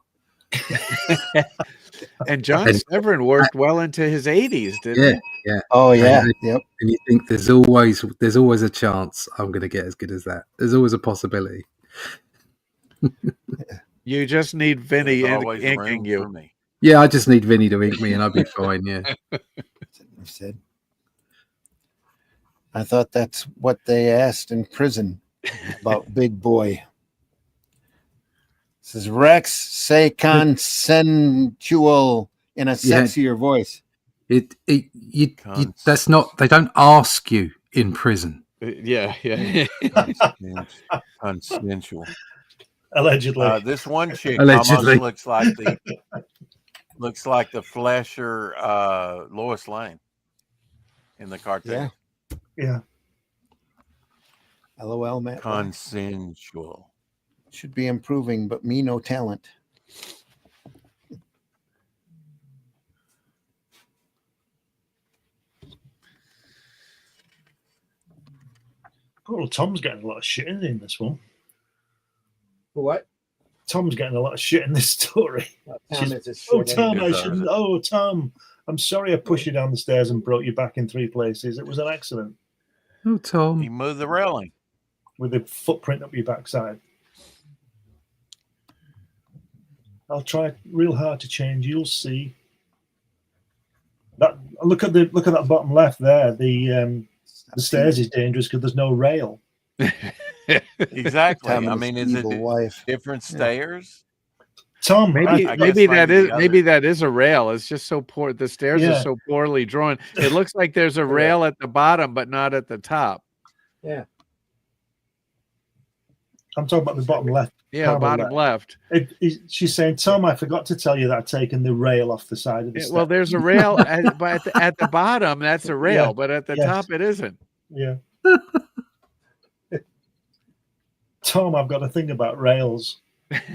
And John Severin worked well into his 80s, didn't he? Yeah. Oh yeah. And, Yep. and you think there's always a chance I'm going to get as good as that. There's always a possibility. You just need Vinny There's always inking room for you. me. Yeah, I just need Vinny to ink me and I'll be fine. Yeah. That's what I said. I thought that's what they asked in prison about Big Boy. This is Rex, say consensual in a sexier voice. That's not. They don't ask you in prison. Yeah. Consensual. Allegedly. This one chick Allegedly. almost looks like the flasher Lois Lane in the cartoon. Yeah. LOL, Matt. Consensual. Should be improving, but me no talent. Oh, Tom's getting a lot of shit in this one. What? Tom's getting a lot of shit in this story. Tom, Tom, I shouldn't. Oh, Tom, I'm sorry I pushed you down the stairs and broke your back in 3 places. It was an accident. Oh, Tom. He moved the railing with a footprint up your backside. I'll try real hard to change. You'll see. That look at that bottom left there. The stairs is dangerous because there's no rail. Exactly. Tom I and mean, his is evil it wife. different stairs? Tom, Maybe I maybe guess that maybe is the maybe that is a rail. It's just so poor. The stairs are Yeah. so poorly drawn. It looks like there's a rail at the bottom, but not at the top. Yeah. I'm talking about the bottom left. Yeah, panel bottom there. left. She's saying, Tom, I forgot to tell you that I've taken the rail off the side of the Yeah, step. well, there's a rail but at the bottom. That's a rail, Yeah. but at the Yes. top, it isn't. Yeah. Tom, I've got a thing about rails.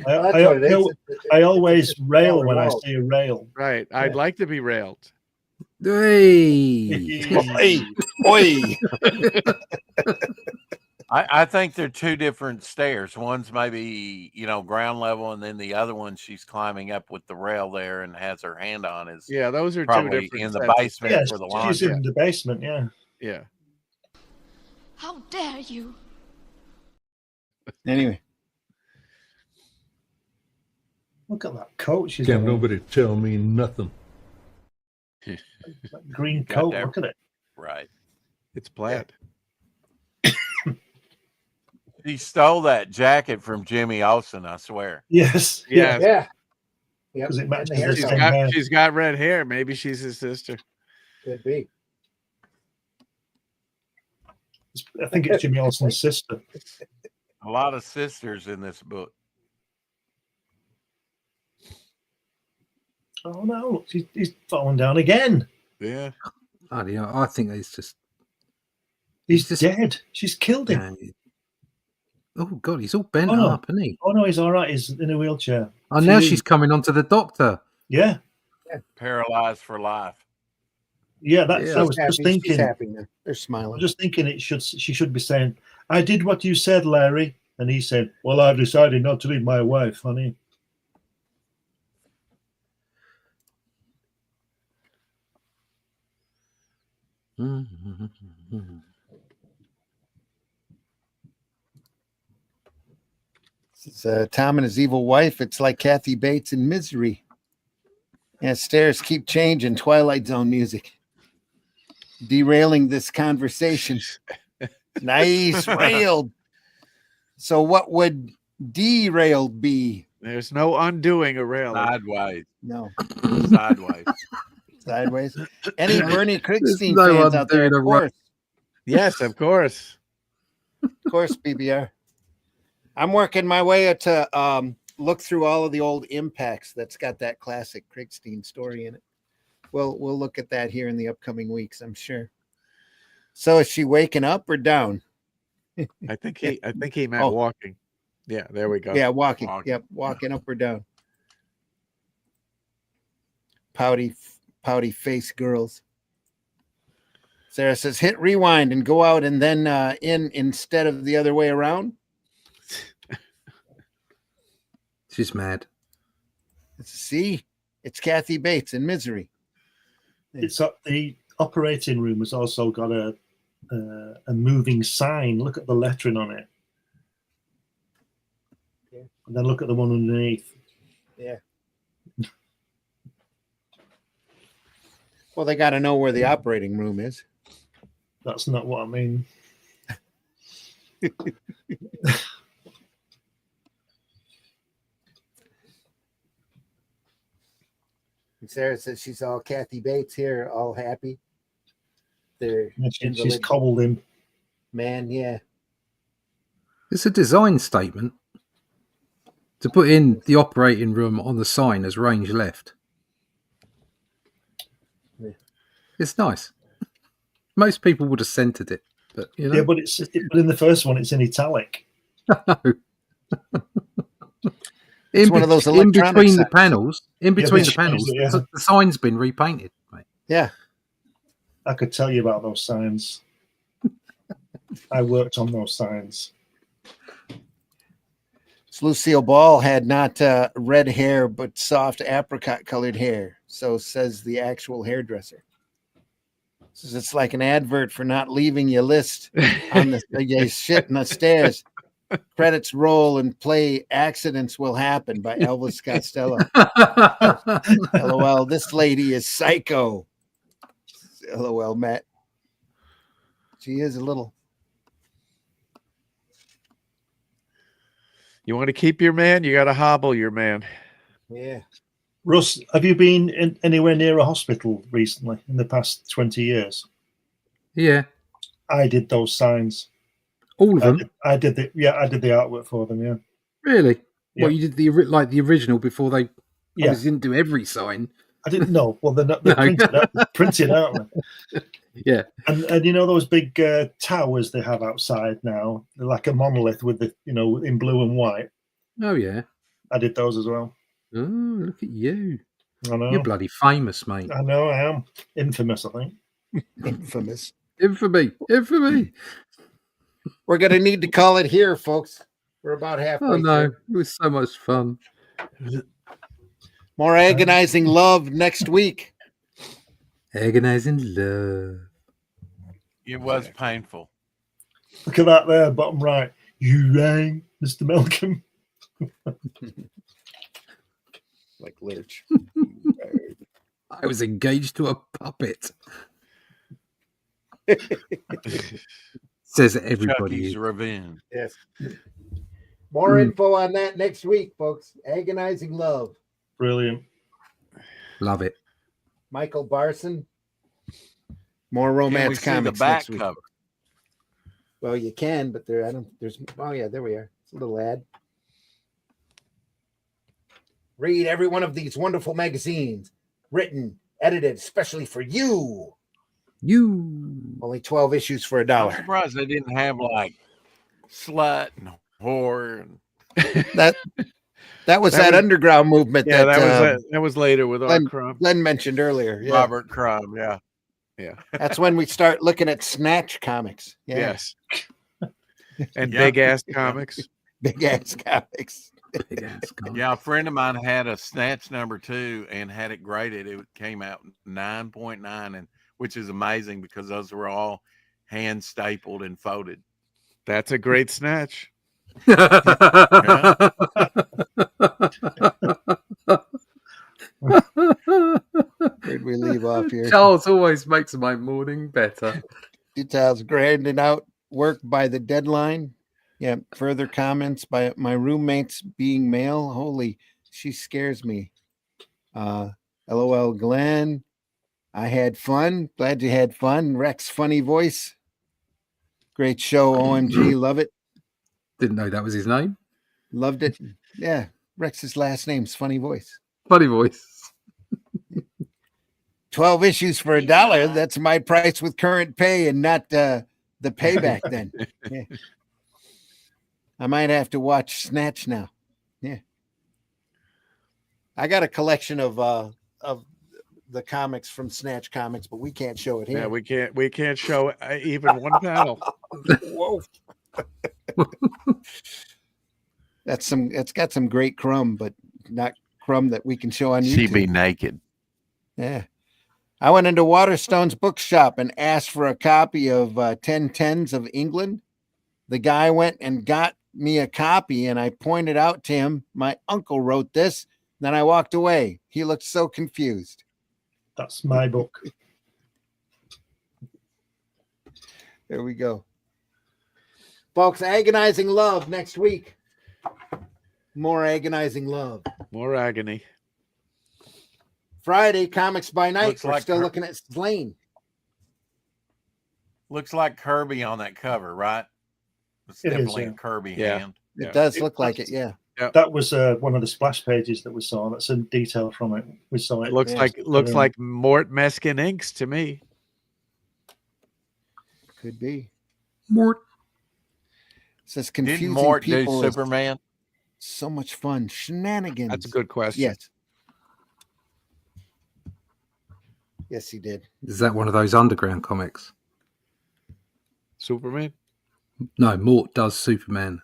I always rail when I see a rail. Right. I'd like to be railed. Hey. Oi. I think they're two different stairs. One's maybe, ground level, and then the other one she's climbing up with the rail there and has her hand on is Yeah, those are two probably different in the sets of basement Yes, for the she's laundry. in the basement, yeah. Yeah. How dare you? Anyway, Look at that coat she's Can't got. nobody tell me nothing. That green Got coat. that. Look at it. Right. It's plaid. She stole that jacket from Jimmy Olsen, I swear. Yes. Yes. yeah. Because it matches And the the She's same got hair. she's got red hair. Maybe she's his sister. Could be. I think it's Jimmy Olsen's sister. A lot of sisters in this book. Oh no, look, he's fallen down again. Yeah. I think it's just. He's just- dead. She's killed him. Oh God, he's all bent Oh, no. up, isn't he? Oh no, he's all right. He's in a wheelchair. Oh, now Phew. she's coming on to the doctor. Yeah, Paralyzed for life. yeah. That's. Yeah. I was just She's thinking. happy now. They're I smiling. was just thinking she should be saying, "I did what you said, Larry," and he said, "Well, I've decided not to leave my wife, honey." It's Tom and his evil wife. It's like Kathy Bates in Misery. Yeah, stairs keep changing. Twilight Zone music. Derailing this conversation. Nice, railed. So what would derailed be? There's no undoing a rail. Sideways. No, Sideways. sideways. Any Bernie Krigstein no fans out there? undoing a Of Yes, of course. course, BBR. I'm working my way to look through all of the old impacts that's got that classic Krigstein story in it. We'll look at that here in the upcoming weeks, I'm sure. So is she waking up or down? I think he meant Oh. walking. Yeah, there we go. Yeah, walking. Walking. Yep, walking up or down. Pouty face girls. Sarah says, hit rewind and go out and then in instead of the other way around. She's mad. See, it's Kathy Bates in Misery. It's up. The operating room has also got a moving sign. Look at the lettering on it. Yeah. And then look at the one underneath. Yeah. Well, they got to know where the operating room is. That's not what I mean. Sarah says she's all Kathy Bates here, all happy. They're She's cobbled him. Man, yeah. It's a design statement to put in the operating room on the sign as range left. Yeah. It's nice. Most people would have centered it, but you know. Yeah, but but in the first one, it's in italic. No. It's one of those in electronic between the signs. panels, Yeah. the sign's been repainted, mate. Yeah. I could tell you about those signs. I worked on those signs. So Lucille Ball had not red hair, but soft apricot colored hair. So says the actual hairdresser. Says it's like an advert for not leaving your list on the shit in the stairs. Credits roll and play Accidents Will Happen by Elvis Costello. LOL, this lady is psycho. LOL, Matt. She is a little. You want to keep your man? You got to hobble your man. Yeah. Russ, have you been anywhere near a hospital recently in the past 20 years? Yeah. I did those signs. All of them? I did the artwork for them, yeah. Really? Yeah. Well, you did the original before they Yeah. obviously didn't do every sign. I didn't know. Well, they're not. They're printed out. Yeah. And you know those big towers they have outside now? They're like a monolith with the in blue and white. Oh yeah. I did those as well. Oh, look at you. I know. You're bloody famous, mate. I know I am. Infamous, I think. Infamous. Infamy. We're going to need to call it here, folks. We're about halfway Oh no, through. it was so much fun. More agonizing love next week. Agonizing love. It was painful. Look at that there, bottom right. You rang, Mr. Malcolm. Like Lurch. I was engaged to a puppet. Says everybody. Chucky's Revenge. Yes. More info on that next week, folks. Agonizing love. Brilliant. Love it. Michael Barson. More Can we romance see comics the back next week. cover? Well, you can, but there's oh yeah, there we are. It's a little ad. Read every one of these wonderful magazines, written, edited especially for you. Only 12 issues for I'm $1. surprised they didn't have like slut and whore and That was that underground movement. Yeah, that was later with Glenn, our Crumb. Glenn mentioned earlier. Yeah. Robert Crumb. Yeah. That's when we start looking at Snatch comics. Yeah. Yes. And Yeah. big ass comics. Big ass comics. Big ass comic. Yeah, a friend of mine had a Snatch #2 and had it graded. It came out 9.9, and which is amazing because those were all hand stapled and folded. That's a great snatch. Where'd we leave off here? Charles always makes my morning better. Details grinding out work by the deadline. Yeah. Further comments by my roommates being male. Holy, she scares me. LOL Glenn. I had fun. Glad you had fun. Rex, funny voice. Great show. OMG. Love it. Didn't know that was his name. Loved it. Yeah. Rex's last name's Funny Voice. Funny voice. 12 issues for $1. That's my price with current pay and not the payback then. Yeah. I might have to watch Snatch now. Yeah. I got a collection of the comics from Snatch Comics, but we can't show it here. Yeah, we can't show even one panel. Whoa. It's got some great crumb, but not crumb that we can show on YouTube. She be naked. Yeah. I went into Waterstone's bookshop and asked for a copy of 1010s of England. The guy went and got me a copy, and I pointed out to him, my uncle wrote this. Then I walked away. He looked so confused. That's my book. There we go. Folks, Agonizing Love next week. More Agonizing Love. More agony. Friday, Comics by Night. Looks We're like still her- looking at Slain. Looks like Kirby on that cover, right? It's It is, definitely yeah. a Kirby Yeah. hand. It Yeah. does look like it, yeah. That was one of the splash pages that we saw. That's a detail from it. We saw it. It looks Yes. like Mort Meskin inks to me. Could be. Mort. It says Didn't confusing Mort do people is Superman? so much fun. Shenanigans. That's a good question. Yes. Yes, he did. Is that one of those underground comics? Superman. No, Mort does Superman.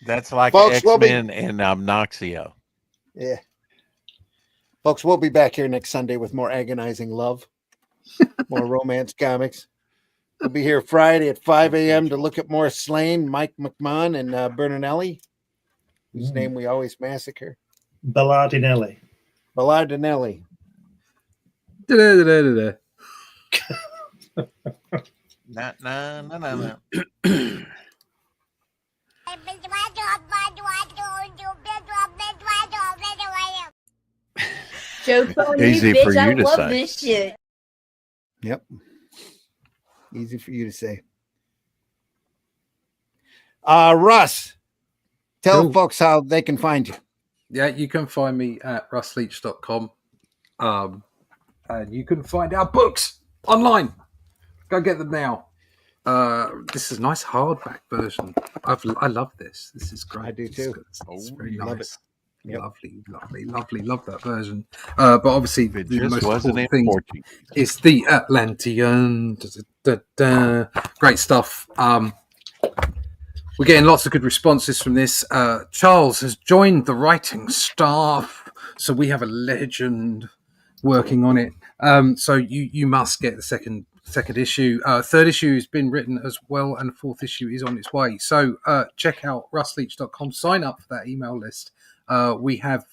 That's like Folks, we'll be- X-Men and Obnoxio. Yeah. Folks, we'll be back here next Sunday with more Agonizing Love, more romance comics. We'll be here Friday at 5 a.m. to look at more Slain, Mike McMahon, and Bernanelli, whose name we always massacre. Ballardinelli. Ballardinelli. Da-da-da-da-da. No. Joke's on you, Easy bitch. for I you to love say. this shit. Yep. Easy for you to say. Russ, tell Cool. folks how they can find you. Yeah, you can find me at russleach.com. And you can find our books online. Go get them now. This is a nice hardback version. I love this. This is great. I do too. It's very love nice. Yep. Lovely. Love that version. But obviously, If it the just most wasn't in important thing Portuguese. is the Atlantean. Great stuff. We're getting lots of good responses from this. Charles has joined the writing staff, so we have a legend working on it. So you must get the second issue. Third issue has been written as well, and the fourth issue is on its way. So check out russleach.com. Sign up for that email list. We have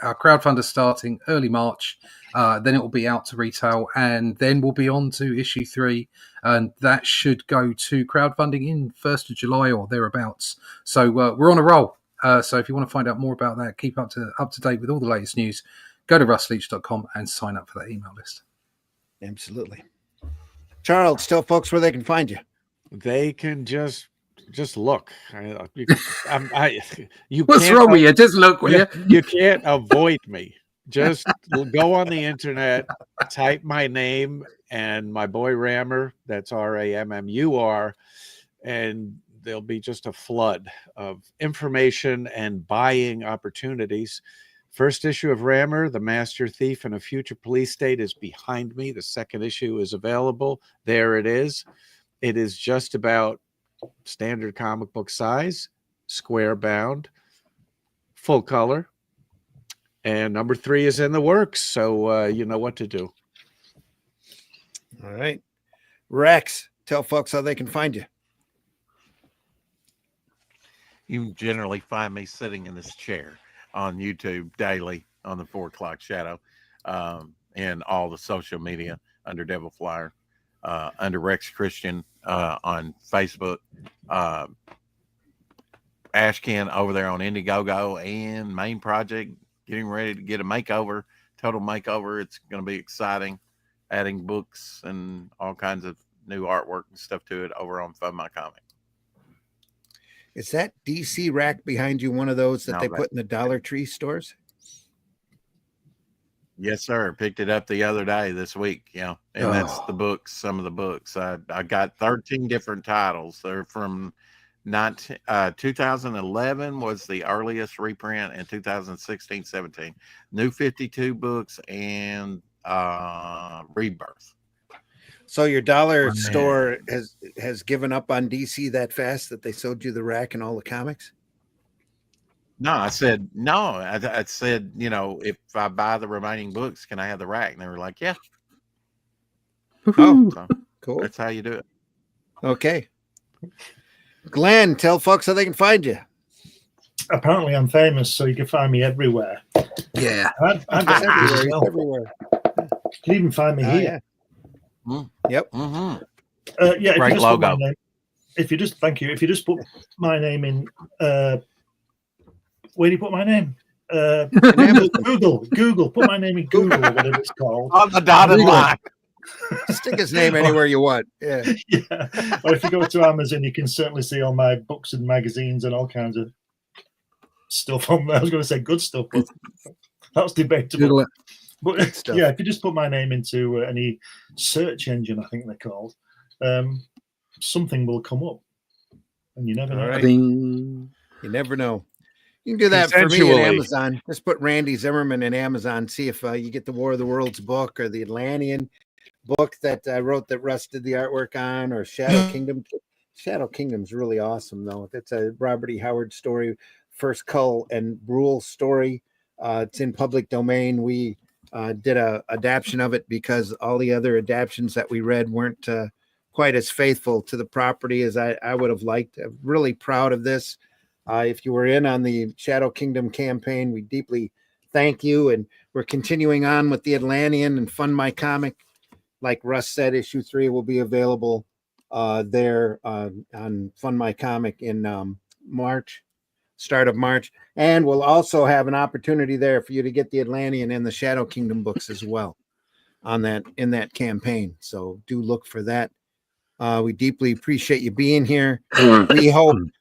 our crowdfunder starting early March. Then it will be out to retail, and then we'll be on to issue 3, and that should go to crowdfunding in 1st of July or thereabouts. So we're on a roll. So if you want to find out more about that, keep up to date with all the latest news, go to russleach.com and sign up for that email list. Absolutely. Charles, tell folks where they can find you. They can just look. You What's can't wrong with you? Just look, will you? You can't avoid me. Just go on the internet, type my name and my boy Rammer, that's Rammur, and there'll be just a flood of information and buying opportunities. First issue of Rammer, The Master Thief in a Future Police State, is behind me. The second issue is available. There it is. It is just about standard comic book size, square bound, full color. And number 3 is in the works, so you know what to do. All right. Rex, tell folks how they can find you. You generally find me sitting in this chair on YouTube daily on the 4 o'clock shadow, and all the social media under Devil Flyer, under Rex Christian on Facebook, Ashcan over there on Indiegogo, and Main Project getting ready to get a makeover, total makeover. It's going to be exciting, adding books and all kinds of new artwork and stuff to it over on Fund My Comic. Is that DC rack behind you one of those that No, they that- put in the Dollar Tree stores? Yes, sir. Picked it up the other day this week. Yeah. And that's the books, some of the books. I got 13 different titles. They're from 2011 was the earliest reprint, and 2016, 17. New 52 books and Rebirth. So your dollar Man. store has given up on DC that fast that they sold you the rack and all the comics? No, I said, no. I said, you know, if I buy the remaining books, can I have the rack? And they were like, yeah. Oh, So cool. that's how you do it. Okay. Glenn, tell folks how they can find you. apparently I'm famous, so you can find me everywhere. Yeah. I've got Everywhere, as he's well. everywhere. You can even find me Oh, here. yeah. Yep. Mm-hmm. Yeah, if Great you just put my logo. name, thank you. If you just put my name in, where do you put my name? Google. Put my name in Google or whatever it's called. On the dotted Google. line. Stick his name anywhere you want. Yeah. Yeah. Or if you go to Amazon, you can certainly see all my books and magazines and all kinds of stuff on there. I was going to say good stuff, but that's debatable. Google it. But stuff. yeah, if you just put my name into any search engine, I think they're called, something will come up, and you never know. All right. Ding. You never know. You can do that for me at Consensually. Amazon. Just put Randy Zimmerman in Amazon. See if you get the War of the Worlds book or the Atlantean book that I wrote that Russ did the artwork on, or Shadow Kingdom. Shadow Kingdom's really awesome, though. It's a Robert E. Howard story, first Cull and Brule story. It's in public domain. We did a adaptation of it because all the other adaptions that we read weren't quite as faithful to the property as I would have liked. I'm really proud of this. If you were in on the Shadow Kingdom campaign, we deeply thank you. And we're continuing on with the Atlantean and Fund My Comic. Like Russ said, issue 3 will be available there on Fund My Comic in March, start of March. And we'll also have an opportunity there for you to get the Atlantean and the Shadow Kingdom books as well on that in that campaign. So do look for that. We deeply appreciate you being here.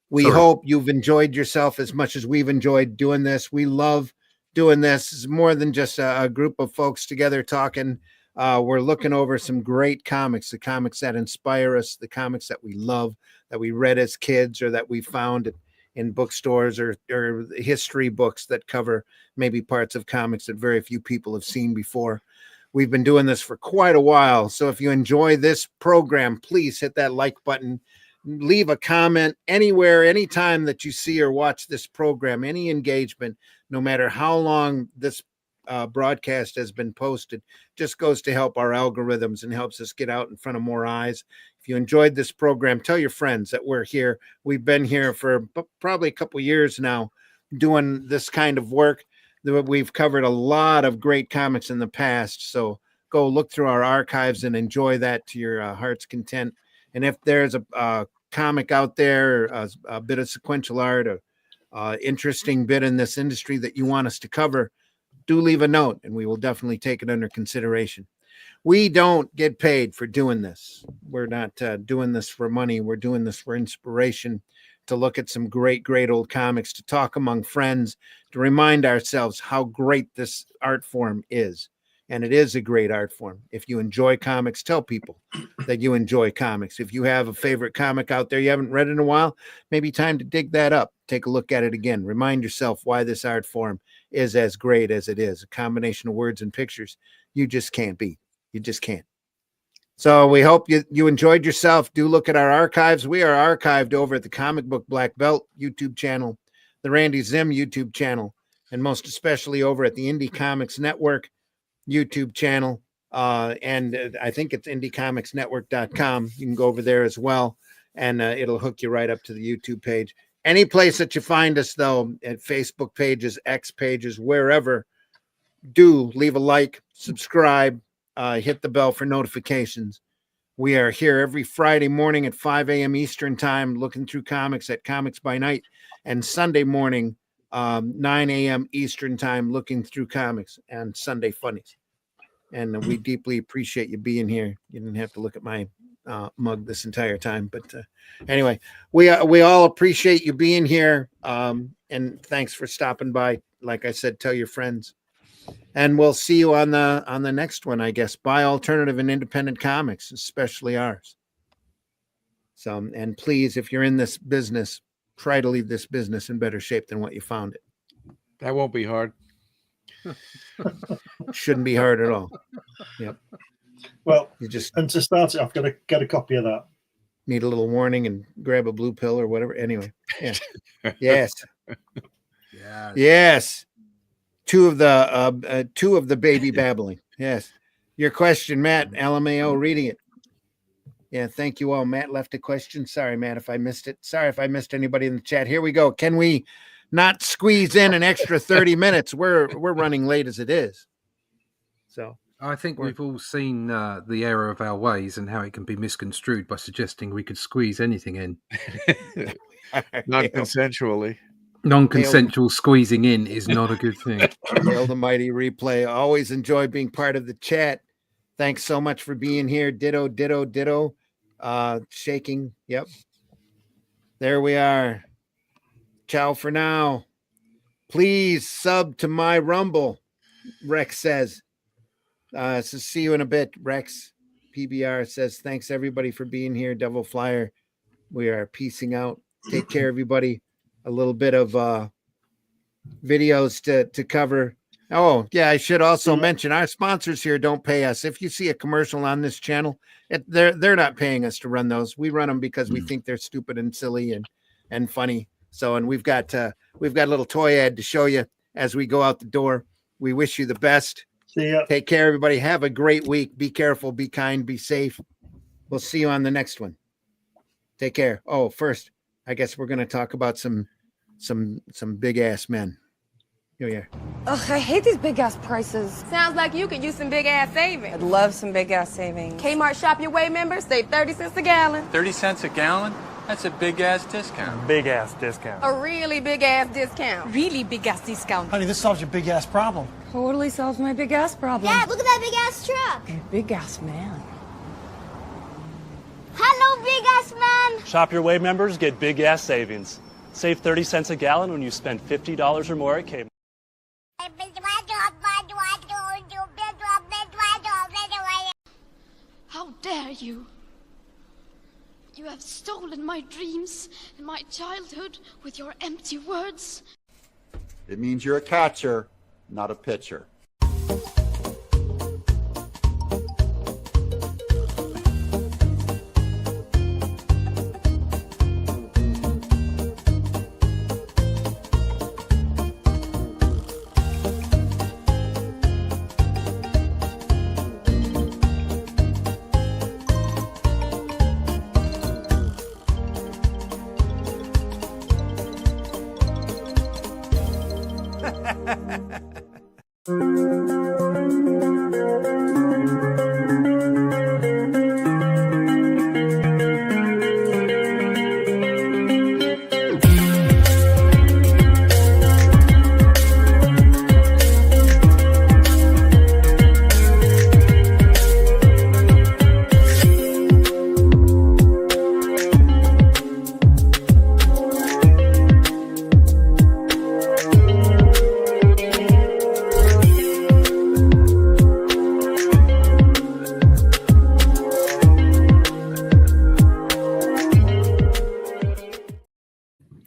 We hope you've enjoyed yourself as much as we've enjoyed doing this. We love doing this. It's more than just a group of folks together talking. We're looking over some great comics, the comics that inspire us, the comics that we love, that we read as kids or that we found in bookstores or history books that cover maybe parts of comics that very few people have seen before. We've been doing this for quite a while. So if you enjoy this program, please hit that like button. Leave a comment anywhere, anytime that you see or watch this program, any engagement, no matter how long this broadcast has been posted, just goes to help our algorithms and helps us get out in front of more eyes. If you enjoyed this program, tell your friends that we're here. We've been here for probably a couple years now doing this kind of work. We've covered a lot of great comics in the past. So go look through our archives and enjoy that to your heart's content. And if there's a comic out there, a bit of sequential art, a interesting bit in this industry that you want us to cover, do leave a note and we will definitely take it under consideration. We don't get paid for doing this. We're not doing this for money. We're doing this for inspiration, to look at some great old comics, to talk among friends, to remind ourselves how great this art form is. And it is a great art form. If you enjoy comics, tell people that you enjoy comics. If you have a favorite comic out there you haven't read in a while, maybe time to dig that up. Take a look at it again. Remind yourself why this art form is as great as it is. A combination of words and pictures you just can't beat. You just can't. So we hope you enjoyed yourself. Do look at our archives. We are archived over at the Comic Book Black Belt YouTube channel, the Randy Zim YouTube channel, and most especially over at the Indie Comics Network YouTube channel. And I think it's indiecomicsnetwork.com. You can go over there as well, and it'll hook you right up to the YouTube page. Any place that you find us, though, at Facebook pages, X pages, wherever, do leave a like, subscribe, hit the bell for notifications. We are here every Friday morning at 5 a.m. Eastern time, looking through comics at Comics by Night, and Sunday morning, 9 a.m. Eastern time, looking through comics and Sunday Funnies. And we deeply appreciate you being here. You didn't have to look at my mug this entire time, but anyway, we all appreciate you being here. And thanks for stopping by. Like I said, tell your friends. And we'll see you on the next one, I guess. Buy alternative and independent comics, especially ours. So, and please, if you're in this business, try to leave this business in better shape than what you found it. That won't be hard. Shouldn't be hard at all. Yep. Well, You and to start it off, got to get a copy of that. need a little warning and grab a blue pill or whatever. Anyway, yeah. Yes. Yes. Two of the baby babbling. Yes. Your question, Matt, LMAO, reading it. Yeah, thank you all. Matt left a question. Sorry, Matt, if I missed it. Sorry if I missed anybody in the chat. Here we go. Can we not squeeze in an extra 30 minutes. We're running late as it is. So I think we've all seen the error of our ways and how it can be misconstrued by suggesting we could squeeze anything in. Non-consensually. Non-consensual squeezing in is not a good thing. Hail the mighty replay. Always enjoy being part of the chat. Thanks so much for being here. Ditto, ditto, ditto. Shaking. Yep. There we are. Ciao for now. Please sub to my Rumble, Rex says. So see you in a bit, Rex. PBR says, thanks everybody for being here. Devil Flyer. We are peacing out. Take care, everybody. A little bit of videos to cover. Oh, yeah, I should also mention our sponsors here don't pay us. If you see a commercial on this channel, they're not paying us to run those. We run them because we think they're stupid and silly and funny. So, and we've got a little toy ad to show you as we go out the door. We wish you the best. See ya. Take care, everybody. Have a great week. Be careful, be kind, be safe. We'll see you on the next one. Take care. Oh, first, I guess we're going to talk about some big ass men. Here. Ugh, I hate these big ass prices. Sounds like you could use some big ass savings. I'd love some big ass savings. Kmart Shop Your Way members save 30 cents a gallon. 30 cents a gallon? That's a big ass discount. Big ass discount. A really big ass discount. Really big ass discount. Honey, this solves your big ass problem. Totally solves my big ass problem. Dad, look at that big ass truck. A big ass man. Hello, big ass man. Shop Your Way members get big ass savings. Save 30 cents a gallon when you spend $50 or more at Kmart. How dare you? You have stolen my dreams and my childhood with your empty words. It means you're a catcher, not a pitcher.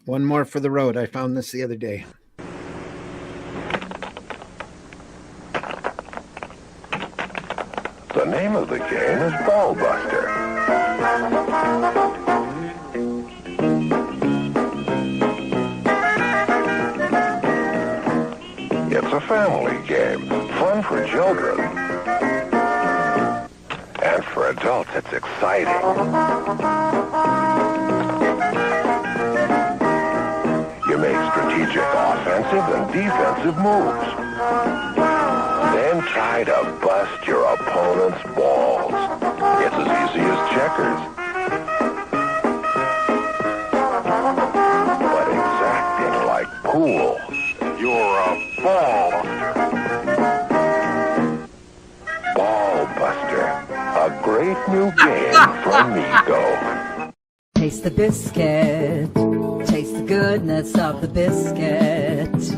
One more for the road. I found this the other day. The name of the game is Ball Buster. It's a family game, fun for children. And for adults, it's exciting. You make strategic offensive and defensive moves. Then try to bust your opponent's balls. It's as easy as checkers. But exacting like pool. You're a ball buster. Ball Buster. A great new game from Mego. Taste the biscuit. Taste the goodness of the biscuit.